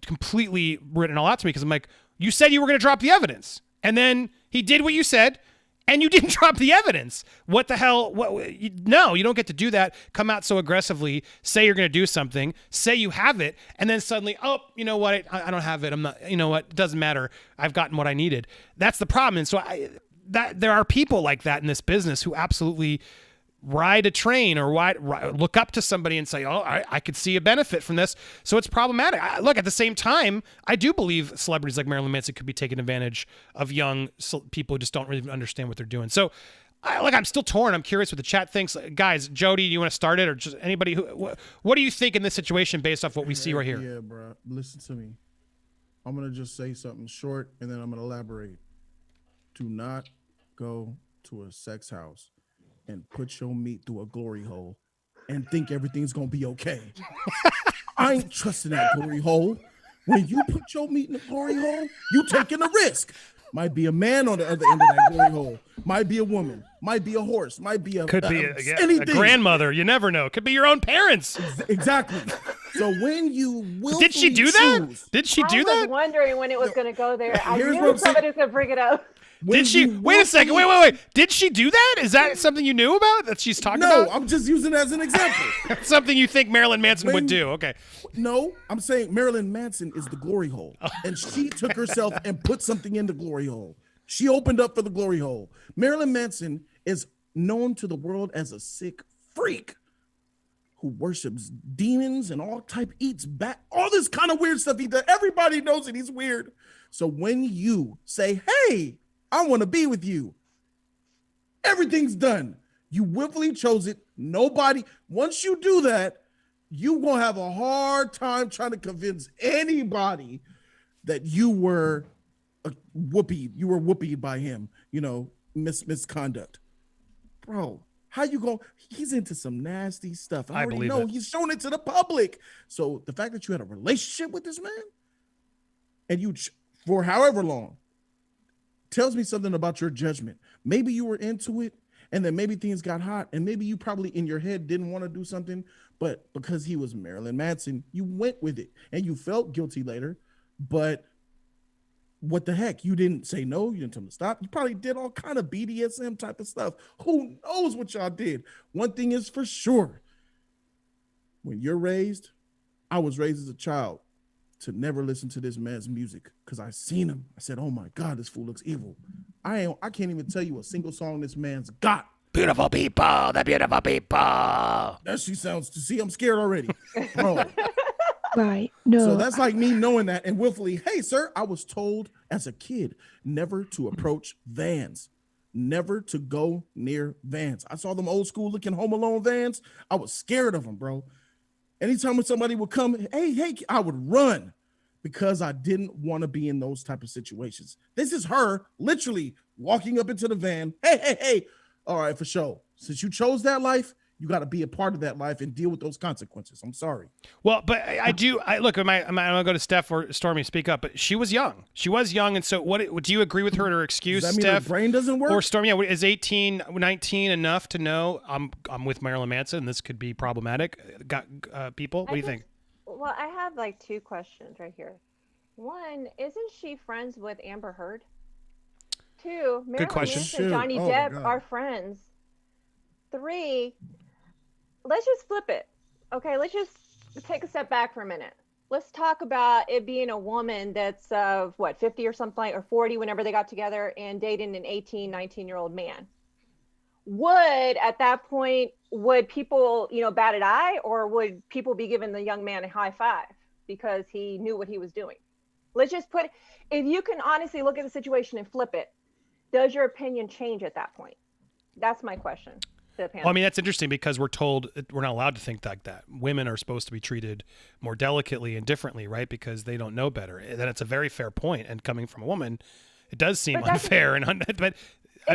completely written all out to me, because I'm like, you said you were going to drop the evidence, and then he did what you said, and you didn't drop the evidence. What the hell? No, you don't get to do that. Come out so aggressively, say you're going to do something, say you have it, and then suddenly, oh, you know what? I don't have it. I'm not. You know what? It doesn't matter. I've gotten what I needed. That's the problem. And so there are people like that in this business who absolutely ride a train or look up to somebody and say, oh, I could see a benefit from this. So it's problematic. Look, at the same time, I do believe celebrities like Marilyn Manson could be taking advantage of young people who just don't really understand what they're doing. So I'm still torn. I'm curious what the chat thinks. Guys, Jody, do you want to start it, or just anybody what do you think in this situation based off what we see right here? Yeah, bro. Listen to me. I'm going to just say something short, and then I'm going to elaborate. Do not go to a sex house and put your meat through a glory hole and think everything's gonna be okay. I ain't trusting that glory hole. When you put your meat in the glory hole, you taking a risk. Might be a man on the other end of that glory hole. Might be a woman. Might be a horse. Might be a grandmother. You never know. Could be your own parents. Exactly. So when you will, did she do that? Did she do that? I was wondering when it was going to go there. I knew somebody was going to bring it up. Did she? Wait a second. Wait. Did she do that? Is that something you knew about that she's talking about? No, I'm just using it as an example. Something you think Marilyn Manson would do. Okay. No, I'm saying Marilyn Manson is the glory hole. And she took herself and put something in the glory hole. She opened up for the glory hole. Marilyn Manson is known to the world as a sick freak who worships demons and eats bat, all this kind of weird stuff he does. Everybody knows that he's weird. So when you say, hey, I want to be with you, everything's done. You willfully chose it. Nobody, once you do that, you're going to have a hard time trying to convince anybody that you were whooped by him, misconduct. Bro, how you going? He's into some nasty stuff. I already know. He's shown it to the public. So the fact that you had a relationship with this man and you, for however long, tells me something about your judgment. Maybe you were into it, and then maybe things got hot, and maybe you probably in your head didn't want to do something, but because he was Marilyn Manson, you went with it, and you felt guilty later, but what the heck? You didn't say no. You didn't tell him to stop. You probably did all kind of BDSM type of stuff. Who knows what y'all did? One thing is for sure. When you're raised, I was raised as a child to never listen to this man's music because I seen him. I said, oh my God, this fool looks evil. I can't even tell you a single song this man's got. Beautiful people, the beautiful people. That she sounds, see, I'm scared already. Bro. Right. No. So that's like me knowing that and willfully, hey, sir, I was told as a kid never to approach vans, never to go near vans. I saw them old school looking Home Alone vans. I was scared of them, bro. Anytime when somebody would come, hey, I would run because I didn't want to be in those type of situations. This is her literally walking up into the van. Hey. All right, for sure. Since you chose that life, you got to be a part of that life and deal with those consequences. I'm sorry. Well, but I look. I'm gonna go to Steph or Stormy. Speak up. But she was young. And so, what do you agree with her to her excuse? Does that mean Steph? her brain doesn't work? Or Stormy? Yeah, is 18, 19 enough to know I'm with Marilyn Manson? This could be problematic. People. What do you think? Well, I have like two questions right here. One, isn't she friends with Amber Heard? Two, Marilyn good question. Manson and Johnny Depp are friends. Three, let's just flip it. Okay, let's just take a step back for a minute. Let's talk about it being a woman that's 50 or something, or 40 whenever they got together, and dating an 18, 19-year-old man. At that point, would people, bat an eye, or would people be giving the young man a high five because he knew what he was doing? Let's just if you can honestly look at the situation and flip it, does your opinion change at that point? That's my question. the panel. Well, I mean, that's interesting because we're told we're not allowed to think like that. Women are supposed to be treated more delicately and differently, right? Because they don't know better. Then it's a very fair point. And coming from a woman, it does seem unfair but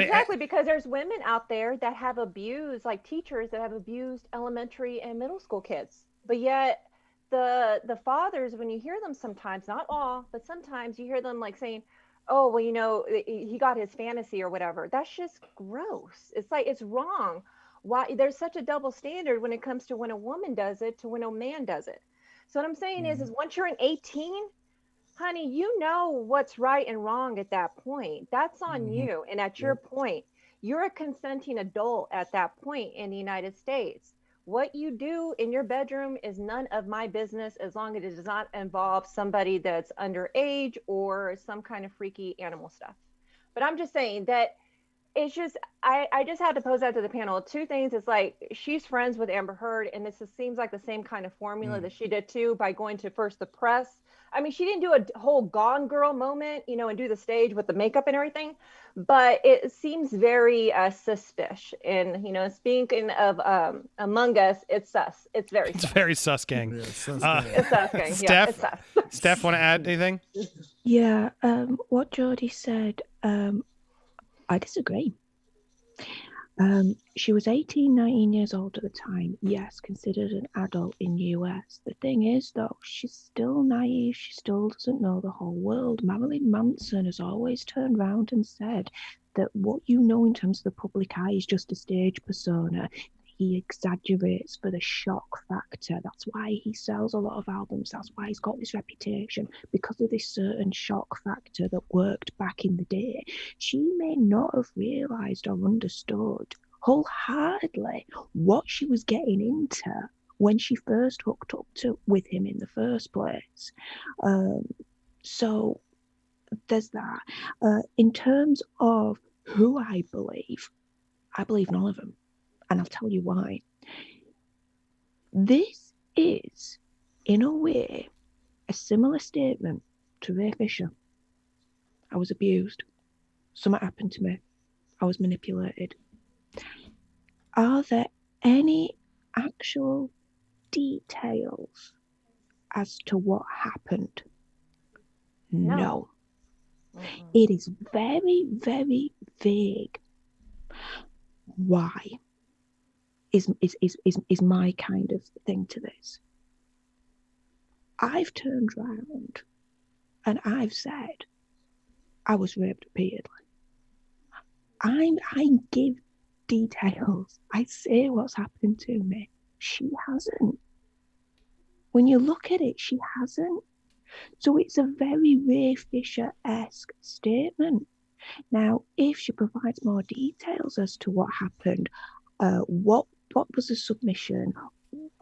exactly, because there's women out there that have abused, like teachers that have abused elementary and middle school kids. But yet the fathers, when you hear them sometimes, not all, but sometimes you hear them like saying, oh, well, you know, he got his fantasy or whatever. That's just gross. It's like, it's wrong. Why there's such a double standard when it comes to when a woman does it to when a man does it. So what I'm saying is once you're 18, honey, you know what's right and wrong at that point. That's on you. And at your point, you're a consenting adult at that point in the United States. What you do in your bedroom is none of my business as long as it does not involve somebody that's underage or some kind of freaky animal stuff. But I'm just saying that it's just, I just had to pose that to the panel. Two things. It's like, she's friends with Amber Heard, and this seems like the same kind of formula that she did too, by going to first the press. I mean, she didn't do a whole Gone Girl moment, you know, and do the stage with the makeup and everything, but it seems very suspicious. And, you know, speaking of Among Us, it's sus. It's very sus. It's very sus, gang. Yeah, sus, It's sus, gang. Steph, Yeah, it's sus. Steph, want to add anything? Yeah, what Jodie said, I disagree. She was 18, 19 years old at the time. Yes, considered an adult in US. The thing is, though, she's still naive. She still doesn't know the whole world. Marilyn Manson has always turned around and said that what you know in terms of the public eye is just a stage persona. He exaggerates for the shock factor. That's why he sells a lot of albums. That's why he's got this reputation, because of this certain shock factor that worked back in the day. She may not have realized or understood wholeheartedly what she was getting into when she first hooked up with him in the first place. So there's that. In terms of who I believe none of them. And I'll tell you why. This is, in a way, a similar statement to Ray Fisher. I was abused. Something happened to me. I was manipulated. Are there any actual details as to what happened? No. It is very, very vague. Why? Is my kind of thing to this. I've turned round and I've said I was raped repeatedly. I give details. I say what's happened to me. She hasn't. When you look at it, she hasn't. So it's a very Ray Fisher-esque statement. Now, if she provides more details as to what happened, what was the submission?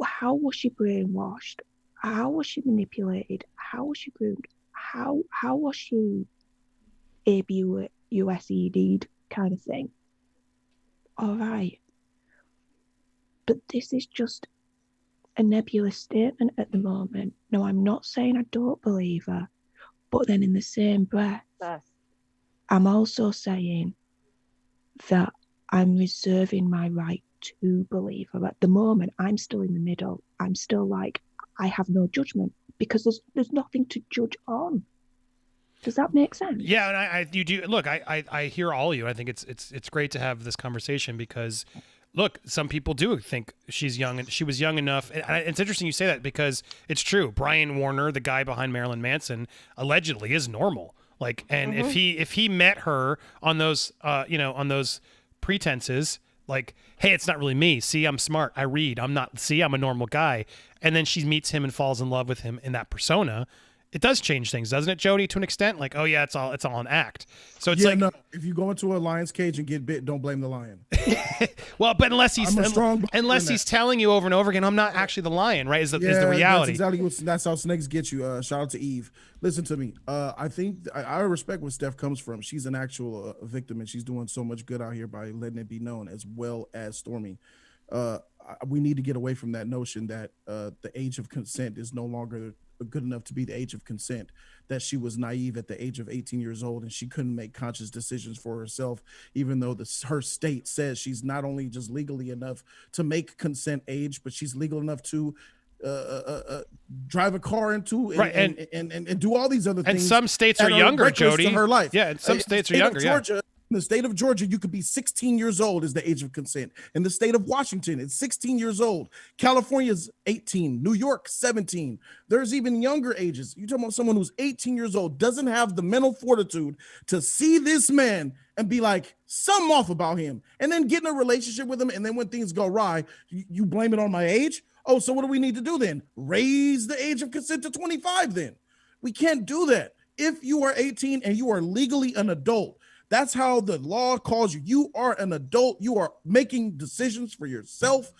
How was she brainwashed? How was she manipulated? How was she groomed? How was she ABUSED'd kind of thing? All right. But this is just a nebulous statement at the moment. No, I'm not saying I don't believe her, but then in the same breath, I'm also saying that I'm reserving my right to believe her. At the moment, I'm still in the middle. I'm still like, I have no judgment because there's nothing to judge on. Does that make sense? Yeah, and you do. Look, I hear all of you. I think it's great to have this conversation because, look, some people do think she's young and she was young enough. And it's interesting you say that because it's true. Brian Warner, the guy behind Marilyn Manson, allegedly is normal. Like, and if he met her on those on those pretenses, like, hey, it's not really me. See, I'm smart. I read. I'm not. See, I'm a normal guy. And then she meets him and falls in love with him in that persona. It does change things, doesn't it, Jody? To an extent, like, oh yeah, it's all an act. So it's no. If you go into a lion's cage and get bit, don't blame the lion. Well, but unless he's telling you over and over again, I'm not actually the lion, right? Is the reality? That's how snakes get you. Shout out to Eve. Listen to me. I think I respect where Steph comes from. She's an actual victim, and she's doing so much good out here by letting it be known, as well as Stormy. we need to get away from that notion that the age of consent is no longer good enough to be the age of consent, that she was naive at the age of 18 years old and she couldn't make conscious decisions for herself, even though her state says she's not only just legally enough to make consent age, but she's legal enough to drive a car into and do all these other things. And some states are younger, Jody. Her life. Yeah, and some states are younger. Georgia, in the state of Georgia, you could be 16 years old is the age of consent. In the state of Washington, it's 16 years old. California is 18. New York, 17. There's even younger ages. You're talking about someone who's 18 years old, doesn't have the mental fortitude to see this man and be like, something off about him, and then get in a relationship with him. And then when things go awry, you blame it on my age? Oh, so what do we need to do then? Raise the age of consent to 25 then. We can't do that. If you are 18 and you are legally an adult, that's how the law calls you. You are an adult. You are making decisions for yourself.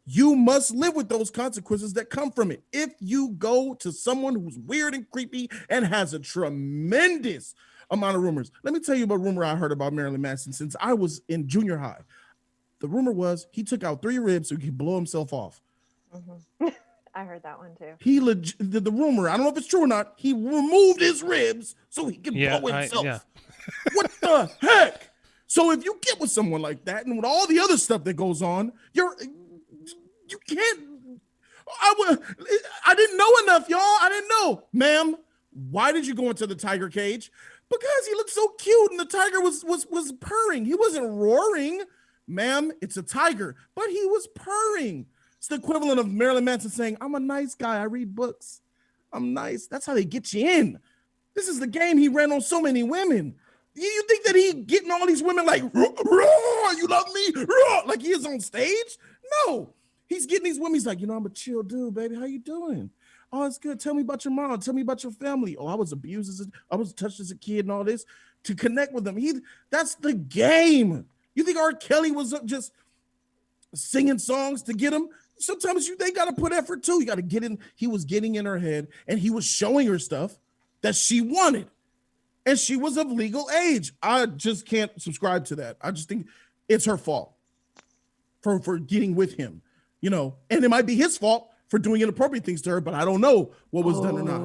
You must live with those consequences that come from it. If you go to someone who's weird and creepy and has a tremendous amount of rumors. Let me tell you about a rumor I heard about Marilyn Manson since I was in junior high. The rumor was he took out 3 ribs so he could blow himself off. Mm-hmm. I heard that one too. The rumor, I don't know if it's true or not, he removed his ribs so he could blow himself. What the heck? So if you get with someone like that and with all the other stuff that goes on, you can't. I didn't know enough, y'all. I didn't know. Ma'am, why did you go into the tiger cage? Because he looked so cute and the tiger was purring. He wasn't roaring. Ma'am, it's a tiger, but he was purring. It's the equivalent of Marilyn Manson saying, I'm a nice guy. I read books. I'm nice. That's how they get you in. This is the game he ran on so many women. You think that he getting all these women like, you love me? Like he is on stage? No. He's getting these women. He's like, I'm a chill dude, baby. How you doing? Oh, it's good. Tell me about your mom. Tell me about your family. Oh, I was abused. I was touched as a kid and all this. To connect with them. That's the game. You think R. Kelly was just singing songs to get him? Sometimes they got to put effort too. You got to get in. He was getting in her head and he was showing her stuff that she wanted. And she was of legal age. I just can't subscribe to that. I just think it's her fault for getting with him, and it might be his fault for doing inappropriate things to her, but I don't know what was done or not.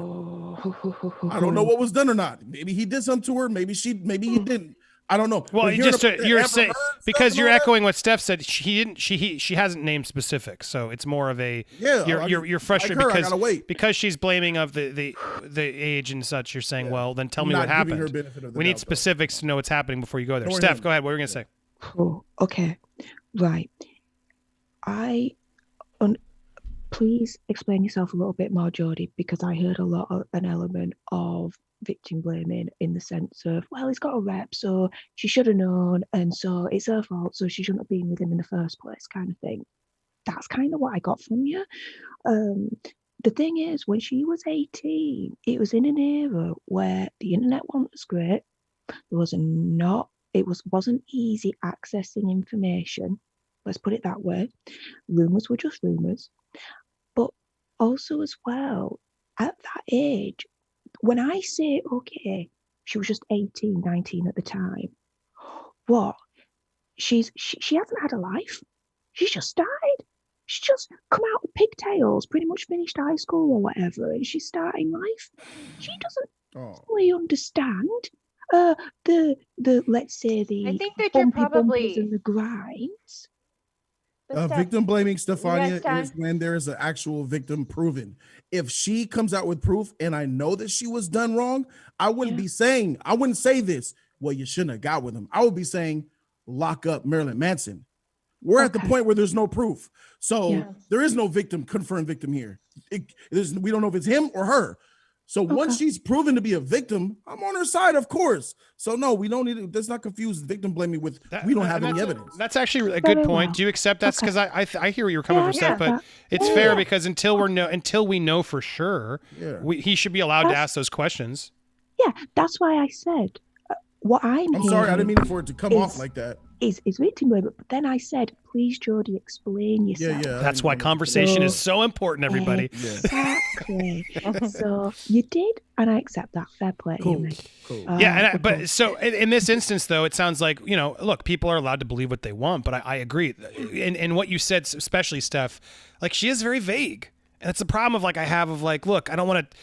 I don't know what was done or not. Maybe he did something to her. Maybe he didn't. I don't know. Well, you're saying because you're echoing what Steph said. She hasn't named specifics, so it's more of a you're frustrated because she's blaming of the age and such. You're saying, well, then tell me what happened. We need specifics to know what's happening before you go there. Steph, go ahead. What were you gonna say? Oh, okay, right. Please explain yourself a little bit more, Jody, because I heard a lot of an element of victim blaming in the sense of, well, he's got a rep, so she should have known, and so it's her fault, so she shouldn't have been with him in the first place, kind of thing. That's kind of what I got from you. The thing is, when she was 18, it was in an era where the internet wasn't as great. It wasn't easy accessing information. Let's put it that way. Rumors were just rumors. But also as well, at that age, when I say, okay, she was just 18, 19 at the time, what? She hasn't had a life. She's just died. She's just come out with pigtails, pretty much finished high school or whatever, and she's starting life. She doesn't really understand the let's say the I think that you're probably and the grinds. Victim blaming, Stefania, is when there is an actual victim proven. If she comes out with proof and I know that she was done wrong, I wouldn't say this, well, you shouldn't have got with him. I would be saying, lock up Marilyn Manson. We're at the point where there's no proof. So there is no confirmed victim here. We don't know if it's him or her. So once she's proven to be a victim, I'm on her side, of course. So no, we don't need to, let's not confuse victim blaming with we don't have any evidence. That's actually a good point. Do you accept that? Because I hear where you're coming from, Steph, but it's fair because until we know for sure, he should be allowed to ask those questions. Yeah, that's why I said what I'm sorry, I didn't mean for it to come off like that. is victim blaming. But then I said, please, Jodie, explain yourself. Yeah. That's why conversation is so important, everybody. Exactly. So you did, and I accept that. Fair play. Cool. Yeah, but so in this instance, though, it sounds like, look, people are allowed to believe what they want, but I agree. In what you said, especially Steph, like, she is very vague. And that's the problem of, like, I have of, like, look, I don't want to,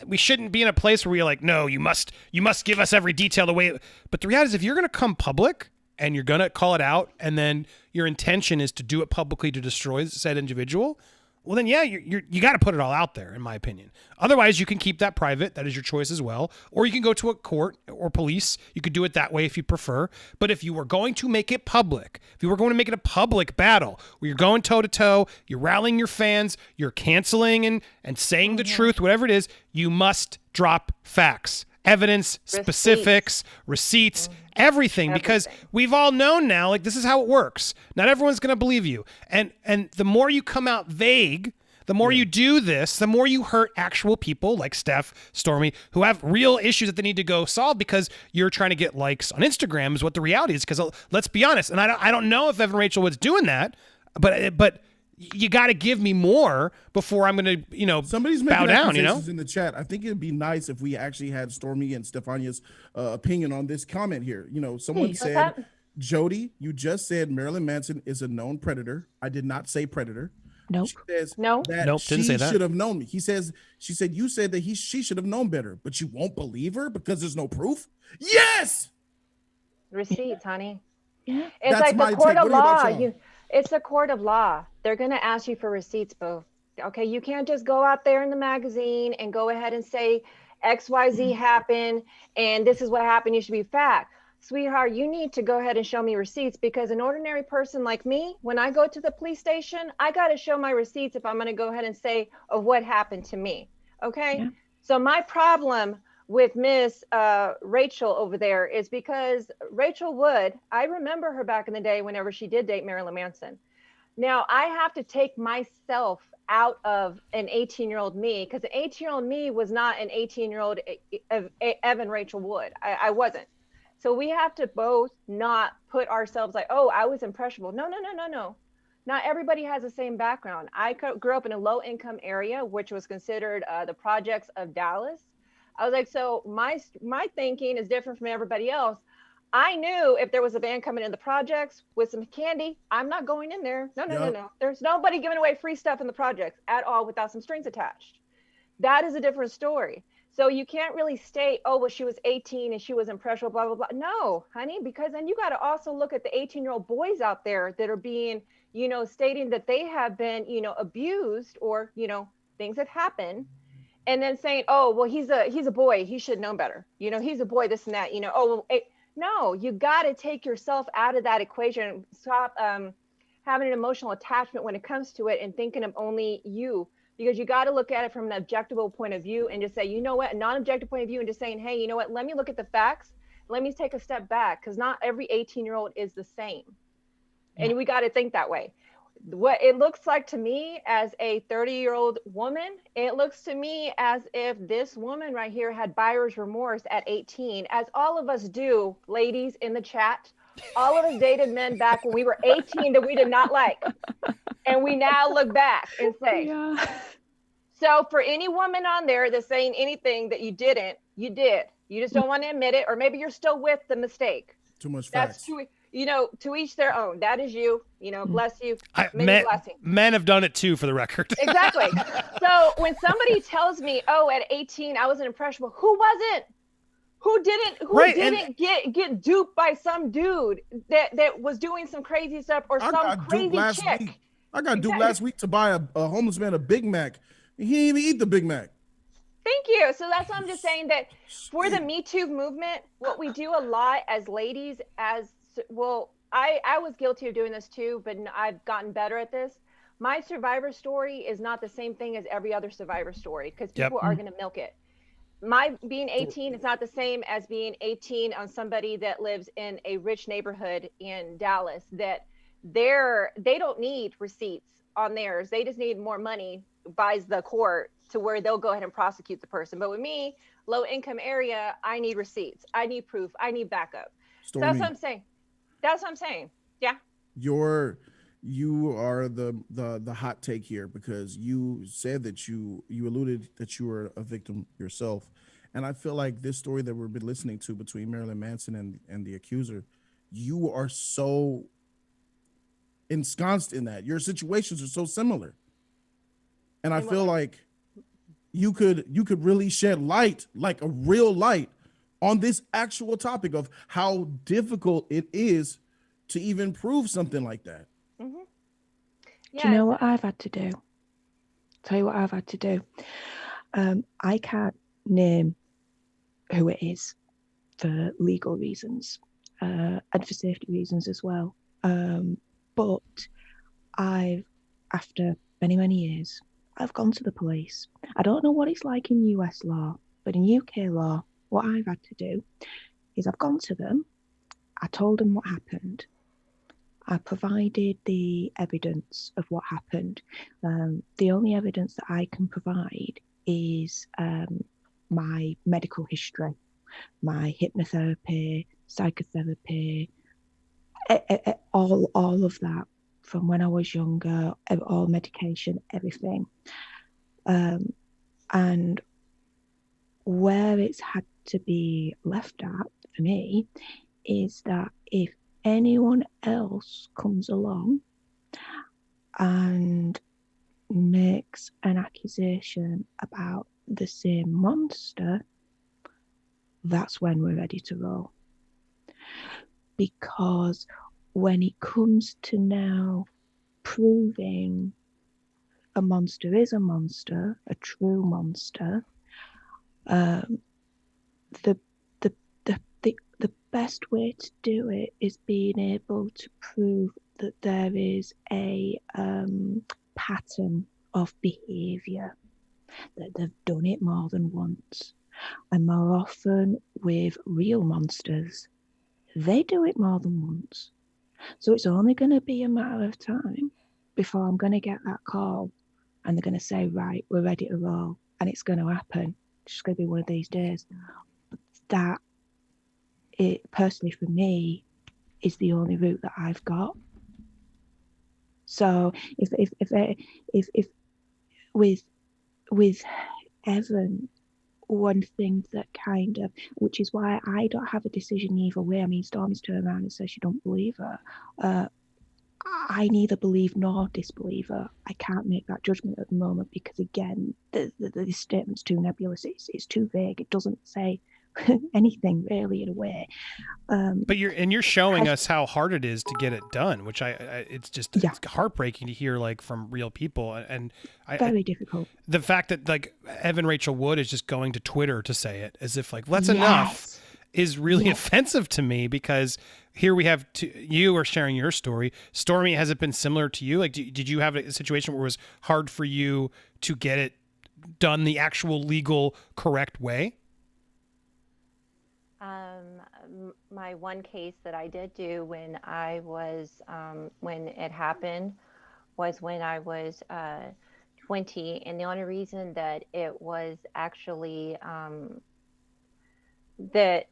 we shouldn't be in a place where we're like, no, you must give us every detail the way, but the reality is, if you're going to come public and you're going to call it out, and then your intention is to do it publicly to destroy said individual, well, then, yeah, you got to put it all out there, in my opinion. Otherwise, you can keep that private. That is your choice as well. Or you can go to a court or police. You could do it that way if you prefer. But if you were going to make it public, if you were going to make it a public battle where you're going toe-to-toe, you're rallying your fans, you're canceling and saying the truth, whatever it is, you must drop facts. Evidence, specifics, receipts, everything, because we've all known now, like, this is how it works. Not everyone's going to believe you. And the more you come out vague, the more you do this, the more you hurt actual people like Steph, Stormy, who have real issues that they need to go solve because you're trying to get likes on Instagram is what the reality is. Because let's be honest, and I don't know if Evan Rachel was doing that, but you got to give me more before I'm going to, Somebody's bow making down, accusations in the chat. I think it'd be nice if we actually had Stormy and Stefania's opinion on this comment here. Someone said, Jodie, you just said Marilyn Manson is a known predator. I did not say predator. Nope. She says Nope, didn't say that. Should have known me. She said, you said that she should have known better, but you won't believe her because there's no proof. Yes. Receipts, honey. Yeah. It's That's like the court of law. you? It's a court of law. They're going to ask you for receipts, boo. Okay, you can't just go out there in the magazine and go ahead and say XYZ happened and this is what happened. You should be fact. Sweetheart, you need to go ahead and show me receipts, because an ordinary person like me, when I go to the police station, I got to show my receipts if I'm going to go ahead and say of what happened to me. Okay, yeah. So my problem with Miss Rachel over there is because Rachel Wood, I remember her back in the day whenever she did date Marilyn Manson. Now I have to take myself out of an 18-year-old me, because an 18-year-old me was not an 18-year-old Evan Rachel Wood. I wasn't. So we have to both not put ourselves like, oh, I was impressionable. No. Not everybody has the same background. I grew up in a low-income area, which was considered the projects of Dallas. I was like, so my thinking is different from everybody else. I knew if there was a band coming in the projects with some candy, I'm not going in there. No. There's nobody giving away free stuff in the projects at all without some strings attached. That is a different story. So you can't really state, oh, well, she was 18 and she was impressionable, blah, blah, blah. No, honey, because then you got to also look at the 18-year-old boys out there that are being, stating that they have been, abused or, things have happened. And then saying, oh, well, he's a boy. He should know better. He's a boy, this and that, oh, well, no, you got to take yourself out of that equation and stop having an emotional attachment when it comes to it and thinking of only you. Because you got to look at it from an objective point of view and just say, you know what, a non-objective point of view, and just saying, hey, you know what, let me look at the facts. Let me take a step back, because not every 18-year-old is the same. Yeah. And we got to think that way. What it looks like to me as a 30-year-old woman, it looks to me as if this woman right here had buyer's remorse at 18, as all of us do, ladies in the chat. All of us dated men back when we were 18 that we did not like. And we now look back and say, yeah. So for any woman on there that's saying anything that you didn't, you did. You just don't want to admit it, or maybe you're still with the mistake. Too much facts. That's to each their own. That is you. Bless you. Men have done it too, for the record. Exactly. So when somebody tells me, oh, at 18 I wasn't impressionable, who wasn't? Who didn't get duped by some dude that was doing some crazy stuff, or some crazy chick? I got duped last week to buy a homeless man a Big Mac. He didn't even eat the Big Mac. Thank you. So that's why I'm just saying that for the MeToo movement, what we do a lot as ladies, I was guilty of doing this too, but I've gotten better at this. My survivor story is not the same thing as every other survivor story, because people are going to milk it. My being 18 is not the same as being 18 on somebody that lives in a rich neighborhood in Dallas, that they don't need receipts on theirs. They just need more money, buys the court to where they'll go ahead and prosecute the person. But with me, low income area, I need receipts. I need proof. I need backup. So that's what I'm saying. That's what I'm saying. Yeah. You are the hot take here, because you said that you alluded that you were a victim yourself, and I feel like this story that we've been listening to between Marilyn Manson and the accuser, you are so ensconced in that. Your situations are so similar, and I In what feel way? like you could really shed light, like a real light, on this actual topic of how difficult it is to even prove something like that. Mm-hmm. Do you know Yes. what I've had to do? Tell you what I've had to do. I can't name who it is for legal reasons, and for safety reasons as well. But after many, many years, I've gone to the police. I don't know what it's like in US law, but in UK law, what I've had to do is I've gone to them, I told them what happened, I provided the evidence of what happened. The only evidence that I can provide is my medical history, my hypnotherapy, psychotherapy, all of that from when I was younger, all medication, everything. And where it's had to be left at for me is that if anyone else comes along and makes an accusation about the same monster, that's when we're ready to roll. Because when it comes to now proving a monster is a monster, a true monster, the best way to do it is being able to prove that there is a pattern of behaviour, that they've done it more than once. And more often with real monsters, they do it more than once. So it's only going to be a matter of time before I'm going to get that call and they're going to say, right, we're ready to roll. And it's going to happen. It's just going to be one of these days. But that, it personally for me, is the only route that I've got. So if with Evan, one thing that kind of, which is why I don't have a decision either way. I mean, Stormy's turned around and says she don't believe her. I neither believe nor disbelieve her. I can't make that judgment at the moment because, again, the statement's too nebulous. It's too vague. It doesn't say anything really in a way. But you're showing us how hard it is to get it done, which it's just it's heartbreaking to hear, like, from real people, and very difficult. The fact that, like, Evan Rachel Wood is just going to Twitter to say it as if, like, that's enough is really offensive to me, because here we have you are sharing your story. Stormy, has it been similar to you? Like, did you have a situation where it was hard for you to get it done the actual legal correct way? My one case that I did do when I was when it happened was when I was 20, and the only reason that it was actually the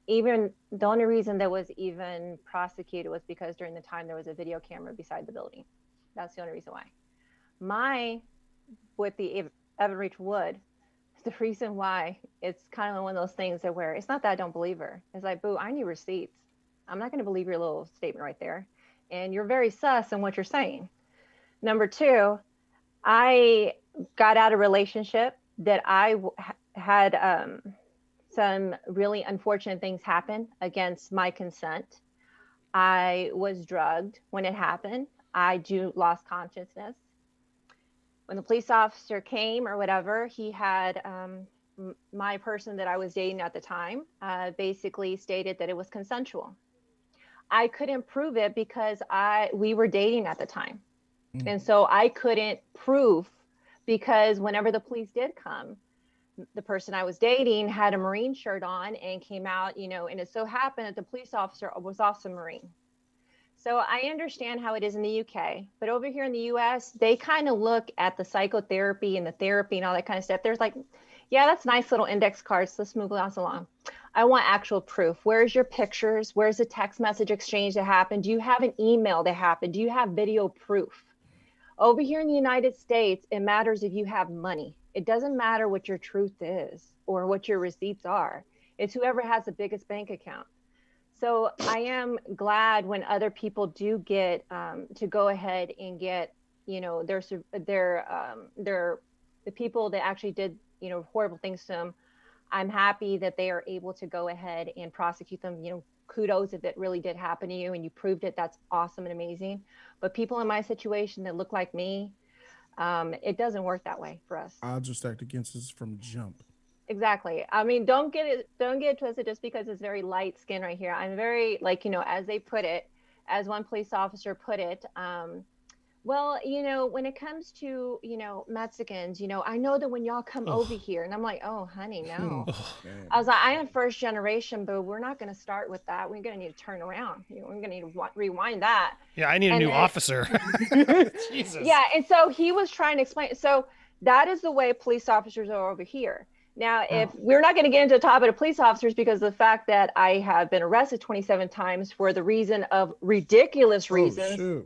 only reason that was even prosecuted was because during the time there was a video camera beside the building. That's the only reason why. With the Evan Rachel Wood, the reason why it's kind of one of those things that where it's not that I don't believe her. It's like, boo, I need receipts. I'm not going to believe your little statement right there. And you're very sus in what you're saying. Number two, I got out of a relationship that I had some really unfortunate things happen against my consent. I was drugged when it happened. I lost consciousness. When the police officer came or whatever, he had my person that I was dating at the time basically stated that it was consensual. I couldn't prove it because we were dating at the time. And so I couldn't prove, because whenever the police did come, the person I was dating had a Marine shirt on and came out, and it so happened that the police officer was also Marine. So I understand how it is in the UK, but over here in the US, they kind of look at the psychotherapy and the therapy and all that kind of stuff. There's like, Yeah, that's nice little index cards. Let's move us along. I want actual proof. Where's your pictures? Where's the text message exchange that happened? Do you have an email that happened? Do you have video proof? Over here in the United States, it matters if you have money. It doesn't matter what your truth is or what your receipts are. It's whoever has the biggest bank account. So I am glad when other people do get to go ahead and get, you know, the people that actually did, you know, horrible things to them. I'm happy that they are able to go ahead and prosecute them. You know, kudos if it really did happen to you and you proved it. That's awesome and amazing. But people in my situation that look like me, it doesn't work that way for us. Odds are stacked against us from jump. Exactly. I mean, don't get it twisted just because it's very light skin right here. I'm very, like, you know, as they put it, as one police officer put it, well, you know, when it comes to, you know, Mexicans, you know, I know that when y'all come over here, and I'm like, oh, honey, no. I was like, I am first generation, but we're not going to start with that. We're going to need to turn around. You know, we're going to need to rewind that. Yeah, I need a new officer. Jesus. Yeah, and so he was trying to explain. So that is the way police officers are over here. Now, if we're not going to get into the topic of police officers because of the fact that I have been arrested 27 times for the reason of ridiculous reasons.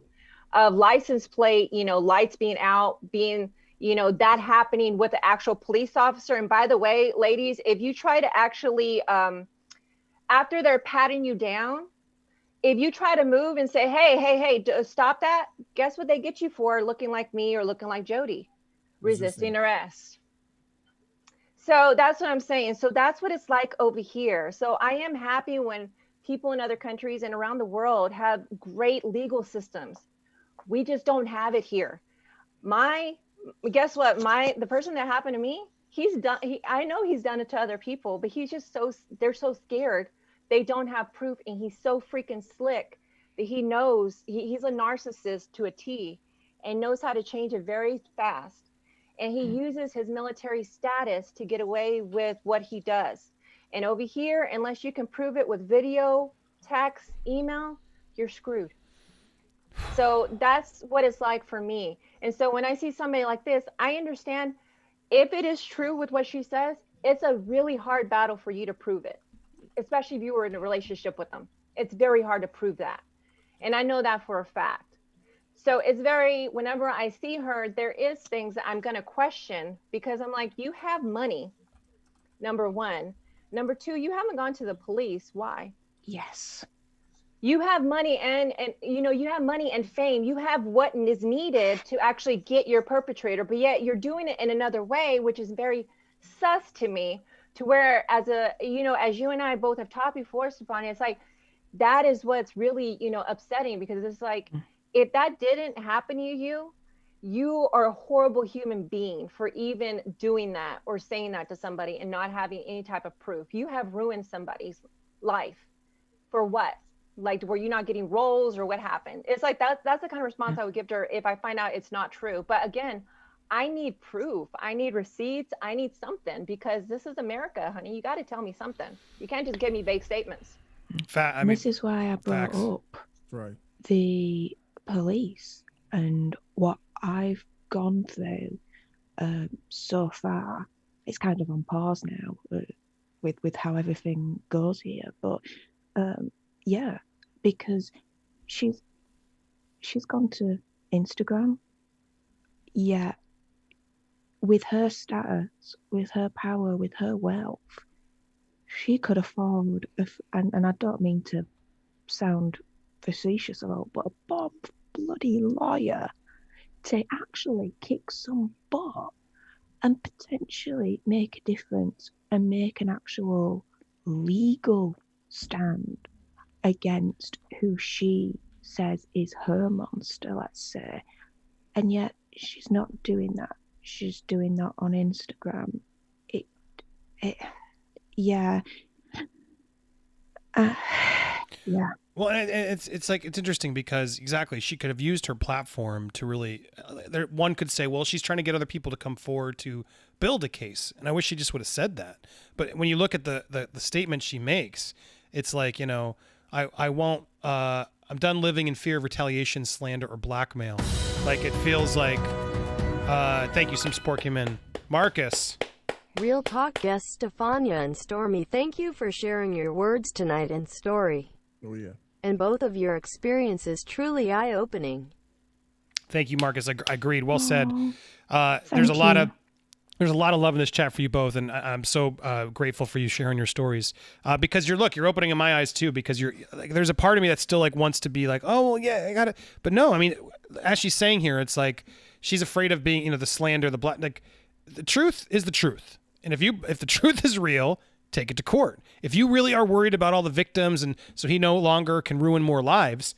Of license plate, you know, lights being out, being, you know, that happening with the actual police officer. And by the way, ladies, if you try to actually, after they're patting you down, if you try to move and say, hey, stop that, guess what they get you for? Looking like me or looking like Jody, resisting arrest. So that's what I'm saying. So that's what it's like over here. So I am happy when people in other countries and around the world have great legal systems. We just don't have it here. Guess what? The person that happened to me, I know he's done it to other people, but he's just they're so scared. They don't have proof. And he's so freaking slick that he knows he's a narcissist to a T and knows how to change it very fast. And he uses his military status to get away with what he does. And over here, unless you can prove it with video, text, email, you're screwed. So that's what it's like for me. And so when I see somebody like this, I understand if it is true with what she says, it's a really hard battle for you to prove it, especially if you were in a relationship with them. It's very hard to prove that. And I know that for a fact. So it's whenever I see her, there is things that I'm going to question because I'm like, you have money, number one. Number two, you haven't gone to the police. Why? Yes. You have money and you know, you have money and fame. You have what is needed to actually get your perpetrator, but yet you're doing it in another way, which is very sus to me, to where as you and I both have taught before, Stefania, it's like, that is what's really, you know, upsetting because it's like, if that didn't happen to you, you are a horrible human being for even doing that or saying that to somebody and not having any type of proof. You have ruined somebody's life for what? Like, were you not getting roles or what happened? It's like, that's the kind of response I would give to her if I find out it's not true. But again, I need proof. I need receipts. I need something because this is America, honey. You got to tell me something. You can't just give me vague statements. This is why I brought up the police and what I've gone through so far. It's kind of on pause now with how everything goes here. But yeah, because she's gone to Instagram. Yeah, with her status, with her power, with her wealth, she could afford, and I don't mean to sound facetious at all, but a Bob bloody lawyer to actually kick some butt and potentially make a difference and make an actual legal stand against who she says is her monster, let's say. And yet she's not doing that. She's doing that on Instagram. Yeah. Yeah. Well, and it's like, it's interesting because exactly, she could have used her platform to really, one could say, well, she's trying to get other people to come forward to build a case. And I wish she just would have said that. But when you look at the statement she makes, it's like, you know, I won't, I'm done living in fear of retaliation, slander, or blackmail. Like, it feels like, thank you, some support came in. Marcus, Real Talk guests Stefania and Stormy, thank you for sharing your words tonight and story. Oh yeah. And both of your experiences truly eye-opening. Thank you, Marcus. I agreed. Well said. Thank There's a lot you. of love in this chat for you both, and I'm so grateful for you sharing your stories. Because you're opening in my eyes too. Because you're like, there's a part of me that still like wants to be like, oh well, yeah, I got it. But no, I mean, as she's saying here, it's like she's afraid of being, the slander, the black. Like, the truth is the truth, and if the truth is real, take it to court. If you really are worried about all the victims, and so he no longer can ruin more lives,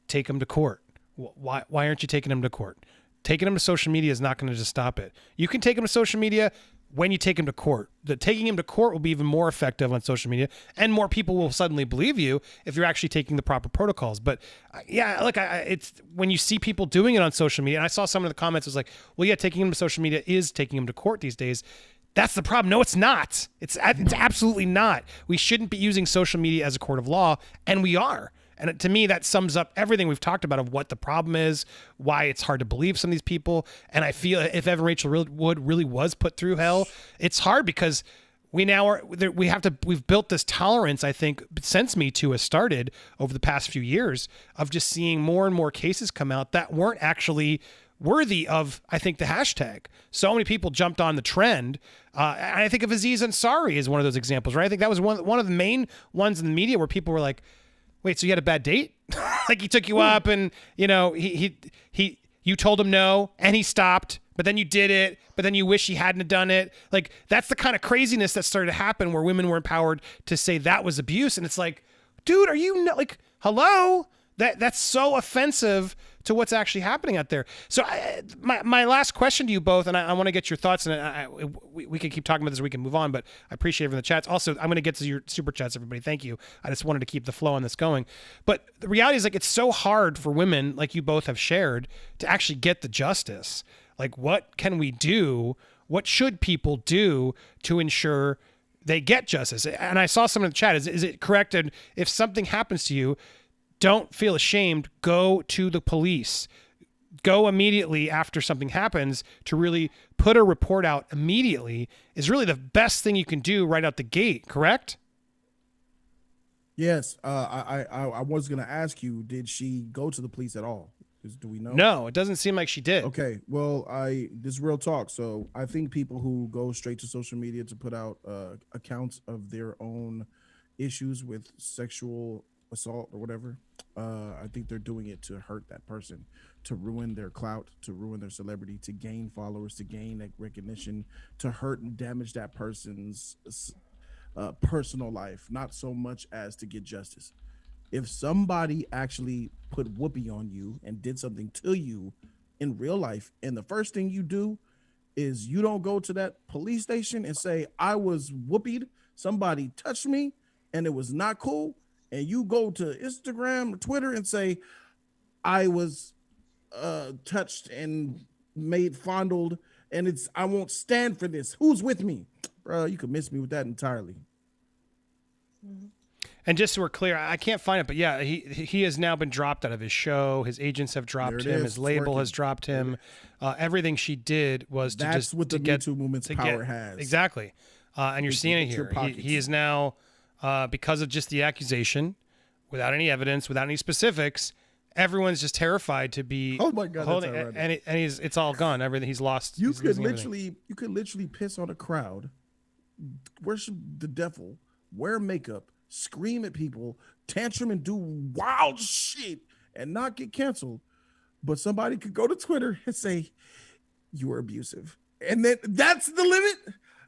take him to court. Why aren't you taking him to court? Taking him to social media is not going to just stop it. You can take him to social media when you take him to court. Taking him to court will be even more effective on social media, and more people will suddenly believe you if you're actually taking the proper protocols. But yeah, look, it's when you see people doing it on social media, and I saw some of the comments, it was like, well, yeah, taking him to social media is taking him to court these days. That's the problem. No, it's not. It's absolutely not. We shouldn't be using social media as a court of law, and we are. And to me, that sums up everything we've talked about of what the problem is, why it's hard to believe some of these people. And I feel if Evan Rachel Wood really was put through hell, it's hard because we've built this tolerance, I think, since MeToo has started over the past few years, of just seeing more and more cases come out that weren't actually worthy of, I think, the hashtag. So many people jumped on the trend. And I think of Aziz Ansari as one of those examples, right? I think that was one of the main ones in the media where people were like, wait, so you had a bad date? Like he took you up and, you told him no and he stopped, but then you did it, but then you wish he hadn't have done it. Like, that's the kind of craziness that started to happen where women were empowered to say that was abuse. And it's like, dude, are you not, like, hello? That's so offensive to what's actually happening out there. So my last question to you both, and I want to get your thoughts, and we can keep talking about this, we can move on, but I appreciate it from the chats. Also, I'm going to get to your super chats, everybody. Thank you. I just wanted to keep the flow on this going. But the reality is, like, it's so hard for women, like you both have shared, to actually get the justice. Like, what can we do? What should people do to ensure they get justice? And I saw someone in the chat, is it correct? And if something happens to you, don't feel ashamed. Go to the police. Go immediately after something happens to really put a report out immediately is really the best thing you can do right out the gate, correct? Yes. I was going to ask you, did she go to the police at all? Do we know? No, it doesn't seem like she did. Okay. Well, this is real talk. So I think people who go straight to social media to put out accounts of their own issues with sexual assault or whatever, I think they're doing it to hurt that person, to ruin their clout, to ruin their celebrity, to gain followers, to gain recognition, to hurt and damage that person's personal life, not so much as to get justice. If somebody actually put whoopee on you and did something to you in real life, and the first thing you do is you don't go to that police station and say, I was whoopied, somebody touched me and it was not cool, and you go to Instagram or Twitter and say, I was touched and made fondled, and I won't stand for this. Who's with me? Bro, you could miss me with that entirely. And just so we're clear, I can't find it, but yeah, he has now been dropped out of his show. His agents have dropped him. His label has dropped him. Everything she did was to That's what the MeToo movement's power has. Exactly. And you're seeing it here. He is now, because of just the accusation, without any evidence, without any specifics, everyone's just terrified to be. Oh my God! Holding, and it's all gone. Everything he's lost. You could literally piss on a crowd, worship the devil, wear makeup, scream at people, tantrum, and do wild shit and not get canceled. But somebody could go to Twitter and say you were abusive, and then that's the limit.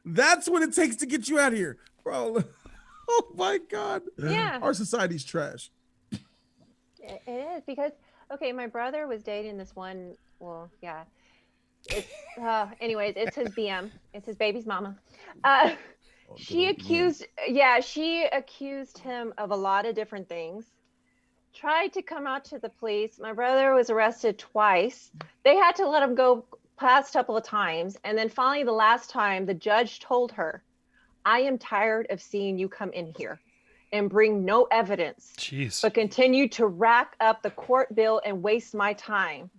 That's what it takes to get you out of here, bro. Oh my God. Yeah. Our society's trash. It is because, okay, my brother was dating this one. Well, yeah. Anyways, it's his BM. It's his baby's mama. She accused him of a lot of different things. Tried to come out to the police. My brother was arrested twice. They had to let him go past a couple of times. And then finally, the last time, the judge told her, I am tired of seeing you come in here and bring no evidence, but continue to rack up the court bill and waste my time.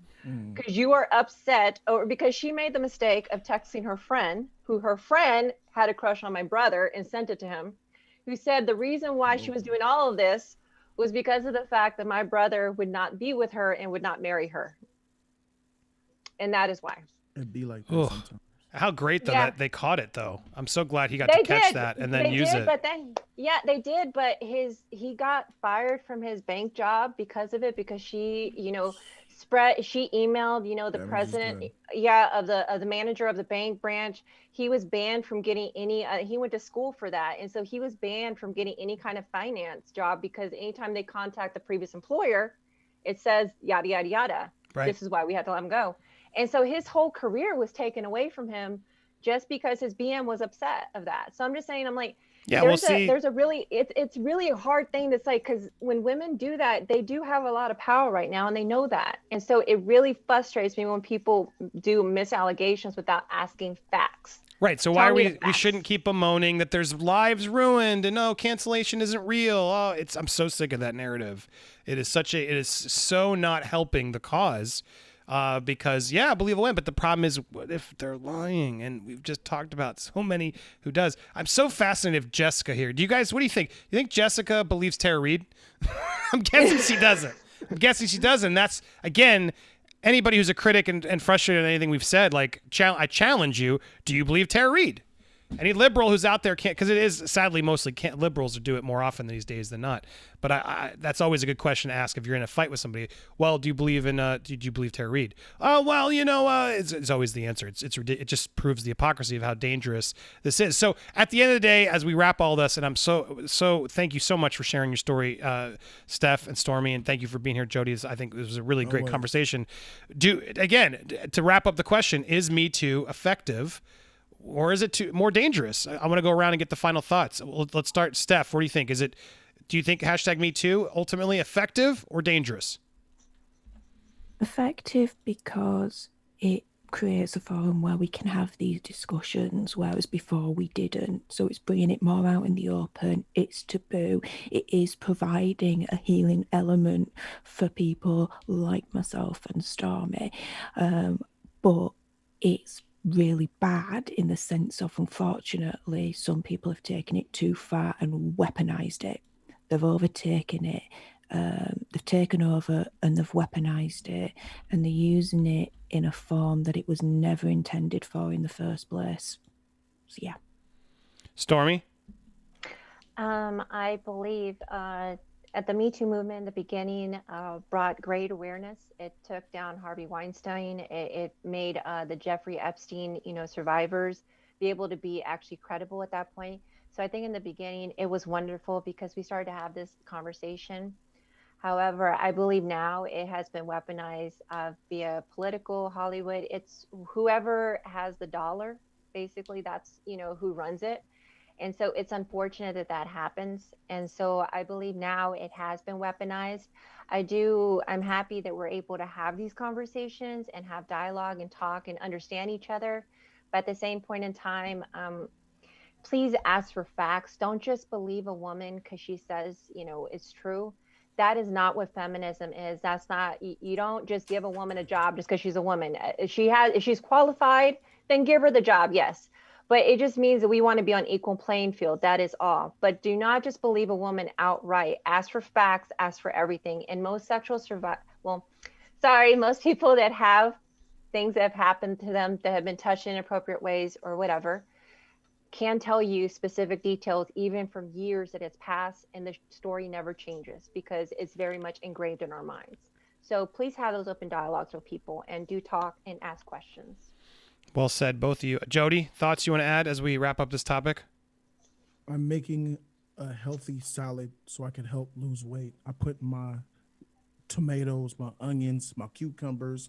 because you are upset, or because she made the mistake of texting her friend, who her friend had a crush on my brother and sent it to him, who said the reason why she was doing all of this was because of the fact that my brother would not be with her and would not marry her. And that is why. It'd be like that Ugh. sometimes. How great though Yeah. that they caught it though. I'm so glad he got They to catch did. that and then They use did, it. but then they did, but he got fired from his bank job because of it, because she, she emailed, the Damages president, done. of the manager of the bank branch. He was banned from getting any he went to school for that, and so he was banned from getting any kind of finance job, because anytime they contact the previous employer, it says yada yada yada. Right. This is why we had to let him go. And so his whole career was taken away from him just because his BM was upset of that. So I'm just saying, I'm like, Yeah, there's a really, it's really a hard thing to say, because when women do that, they do have a lot of power right now, and they know that. And so it really frustrates me when people do misallegations without asking facts. Right. So Tell why are me the we facts. shouldn't keep bemoaning that there's lives ruined and no, cancellation isn't real. Oh, I'm so sick of that narrative. It is so not helping the cause. Because I believe it went, but the problem is, what if they're lying? And we've just talked about so many who does. I'm so fascinated with Jessica here. What do you think? You think Jessica believes Tara Reid? I'm guessing she doesn't. And that's, again, anybody who's a critic and frustrated at anything we've said, like, I challenge you. Do you believe Tara Reid? Any liberal who's out there can't, because it is sadly mostly liberals who do it more often these days than not. But I that's always a good question to ask if you're in a fight with somebody. Well, do you believe Tara Reid? Oh, well, it's always the answer. It just proves the hypocrisy of how dangerous this is. So at the end of the day, as we wrap all this, and I'm so thank you so much for sharing your story, Steph and Stormy, and thank you for being here, Jody. I think this was a really great conversation. To wrap up the question, is Me Too effective? Or is it more dangerous? I want to go around and get the final thoughts. Let's start. Steph, what do you think? Do you think #MeToo ultimately effective or dangerous? Effective because it creates a forum where we can have these discussions, whereas before we didn't. So it's bringing it more out in the open. It's taboo. It is providing a healing element for people like myself and Stormy. But it's really bad in the sense of, unfortunately, some people have taken it too far and weaponized it. They've overtaken it. They've taken over and they've weaponized it, and they're using it in a form that it was never intended for in the first place. So yeah. Stormy? I believe at the Me Too movement in the beginning brought great awareness. It took down Harvey Weinstein. It made the Jeffrey Epstein, survivors be able to be actually credible at that point. So I think in the beginning it was wonderful because we started to have this conversation. However, I believe now it has been weaponized via political Hollywood. It's whoever has the dollar, basically, that's, who runs it. And so it's unfortunate that happens. And so I believe now it has been weaponized. I'm happy that we're able to have these conversations and have dialogue and talk and understand each other. But at the same point in time, please ask for facts. Don't just believe a woman because she says, it's true. That is not what feminism is. That's not, you don't just give a woman a job just because she's a woman. If she's qualified, then give her the job, yes. But it just means that we want to be on equal playing field. That is all. But do not just believe a woman outright. Ask for facts, ask for everything. And most most people that have things that have happened to them that have been touched in inappropriate ways or whatever, can tell you specific details, even from years that it's passed, and the story never changes because it's very much engraved in our minds. So please have those open dialogues with people and do talk and ask questions. Well said, both of you. Jody, thoughts you want to add as we wrap up this topic? I'm making a healthy salad so I can help lose weight. I put my tomatoes, my onions, my cucumbers,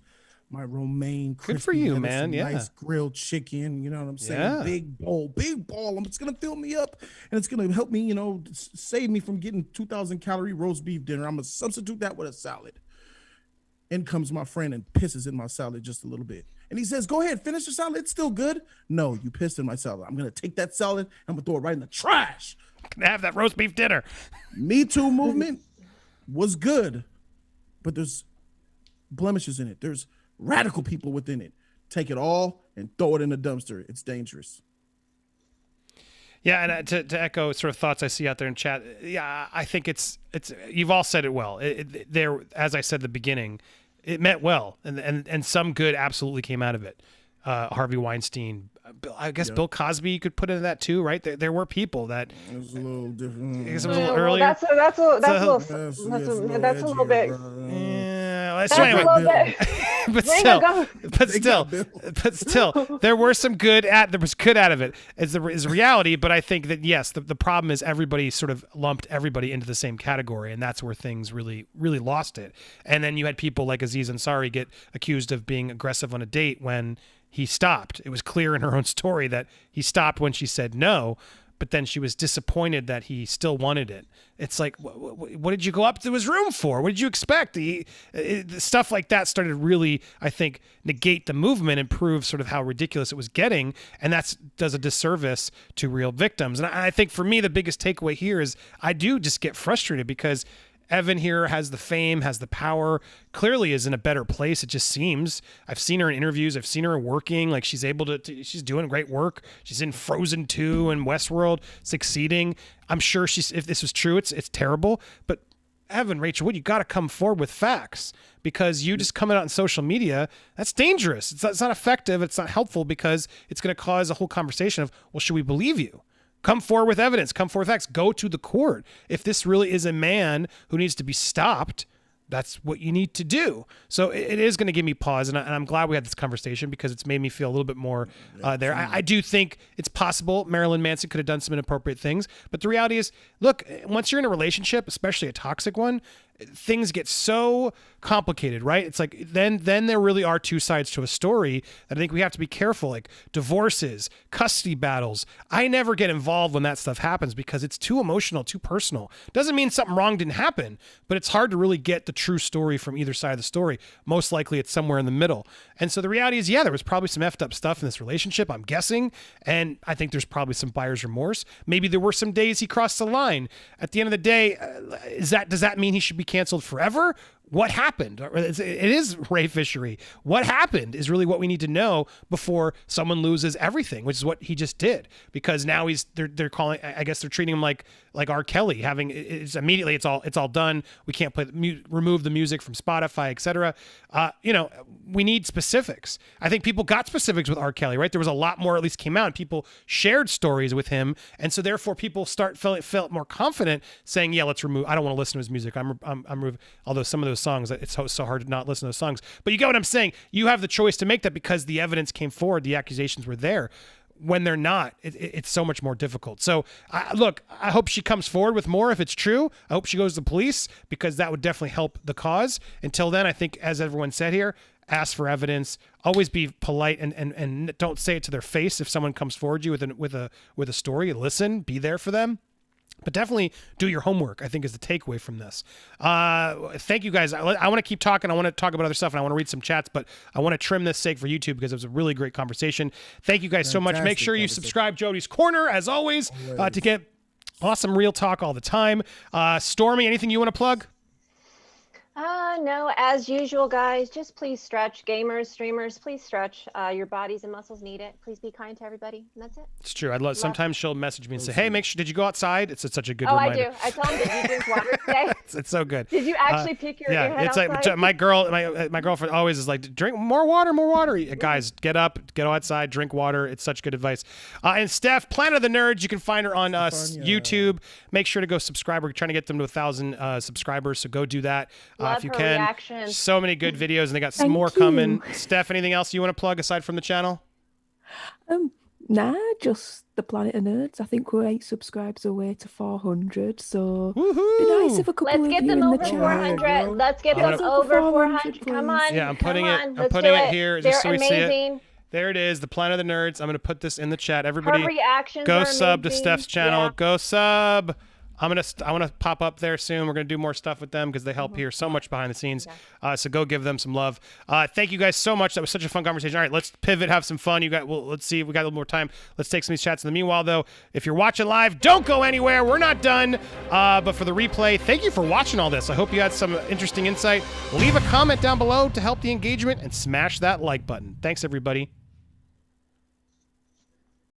my romaine. Good for you, man. Yeah. Nice grilled chicken. You know what I'm saying? Yeah. Big bowl. It's going to fill me up and it's going to help me, save me from getting 2,000 calorie roast beef dinner. I'm going to substitute that with a salad. In comes my friend and pisses in my salad just a little bit. And he says, go ahead, finish the salad. It's still good. No, you pissed in my salad. I'm going to take that salad. I'm going to throw it right in the trash. Gonna have that roast beef dinner. Me Too movement was good, but there's blemishes in it. There's radical people within it. Take it all and throw it in the dumpster. It's dangerous. Yeah, and to echo sort of thoughts I see out there in chat, yeah, I think it's you've all said it well. There, as I said at the beginning, it meant well, and some good absolutely came out of it. Harvey Weinstein, I guess Bill Cosby you could put into that too, right? There were people that it was a little different. I guess it was a little earlier. That's a little bit. Yeah, That's a little bit. but still, there were some good there was good out of it is reality. But I think that yes, the problem is everybody sort of lumped everybody into the same category, and that's where things really lost it. And then you had people like Aziz Ansari get accused of being aggressive on a date when he stopped. It was clear in her own story that he stopped when she said no, but then she was disappointed that he still wanted it. It's like, what did you go up to his room for? What did you expect? Stuff like that started really, I think, negate the movement and prove sort of how ridiculous it was getting, and that does a disservice to real victims. And I think for me, the biggest takeaway here is I do just get frustrated because Evan here has the fame, has the power, clearly is in a better place. It just seems. I've seen her in interviews. I've seen her working. Like she's able to she's doing great work. She's in Frozen 2 and Westworld, succeeding. I'm sure if this was true, it's terrible. But Evan, Rachel Wood, you got to come forward with facts because you just coming out on social media, that's dangerous. It's not effective. It's not helpful because it's going to cause a whole conversation of, well, should we believe you? Come forward with evidence. Come forward with facts. Go to the court. If this really is a man who needs to be stopped, that's what you need to do. So it is going to give me pause, and I'm glad we had this conversation because it's made me feel a little bit more there. I do think it's possible Marilyn Manson could have done some inappropriate things, but the reality is, look, once you're in a relationship, especially a toxic one, things get so complicated, right? It's like then there really are two sides to a story that I think we have to be careful, like divorces, custody battles. I never get involved when that stuff happens because it's too emotional, too personal. Doesn't mean something wrong didn't happen, but it's hard to really get the true story from either side of the story. Most likely it's somewhere in the middle. And so the reality is, yeah, there was probably some effed up stuff in this relationship, I'm guessing, and I think there's probably some buyer's remorse. Maybe there were some days he crossed the line. At the end of the day, does that mean he should be canceled forever? What happened? It is Ray Fishery. What happened is really what we need to know before someone loses everything, which is what he just did. Because now they're calling. I guess they're treating him like R. Kelly. It's immediately it's all done. We can't remove the music from Spotify, etc. We need specifics. I think people got specifics with R. Kelly, right? There was a lot more. At least came out. And people shared stories with him, and so therefore people felt more confident, saying, "Yeah, let's remove. I don't want to listen to his music. I'm remove." Although some of those songs, it's so hard to not listen to those songs. But you get what I'm saying. You have the choice to make that because the evidence came forward, the accusations were there. When they're not, it's so much more difficult. So look, I hope she comes forward with more if it's true. I hope she goes to the police because that would definitely help the cause. Until then, I think, as everyone said here, ask for evidence. Always be polite and don't say it to their face if someone comes forward you with a story. Listen, be there for them. But definitely do your homework, I think, is the takeaway from this. Thank you, guys. I want to keep talking. I want to talk about other stuff, and I want to read some chats, but I want to trim this sake for YouTube because it was a really great conversation. Thank you guys so much. Make sure you subscribe Jody's Corner, as always. To get awesome real talk all the time. Stormy, anything you want to plug? No, as usual, guys, just please stretch. Gamers, streamers, please stretch. Your bodies and muscles need it. Please be kind to everybody, and that's it. It's true. Sometimes she'll message me and say, "Hey, did you go outside?" It's such a good reminder. I do. I tell them, "Did you drink water today?" It's so good. Did you actually pick your head outside? Like my girlfriend always is like, "Drink more water, more water." Guys, get up, get outside, drink water. It's such good advice. And Steph, Planet of the Nerds, you can find her on YouTube. Make sure to go subscribe. We're trying to get them to 1,000 subscribers, so go do that if you can. Reaction. So many good videos, and they got some more coming. Steph, anything else you want to plug aside from the channel? Nah, just the Planet of Nerds. I think we're 8 subscribers away to 400, so it'd be nice if a couple Let's of get you them in over the chat. 400. Let's get them over 400. Come on. Yeah, I'm putting it here just so we see it. There it is, the Planet of the Nerds. I'm going to put this in the chat. Everybody, her reactions go are sub amazing. to Steph's channel. Yeah. Go sub. I want to pop up there soon. We're gonna do more stuff with them because they help here so much behind the scenes. So go give them some love. Thank you guys so much. That was such a fun conversation. All right, let's pivot, have some fun. Let's see if we got a little more time. Let's take some of these chats. In the meanwhile, though, if you're watching live, don't go anywhere. We're not done. But for the replay, thank you for watching all this. I hope you got some interesting insight. Leave a comment down below to help the engagement and smash that like button. Thanks, everybody.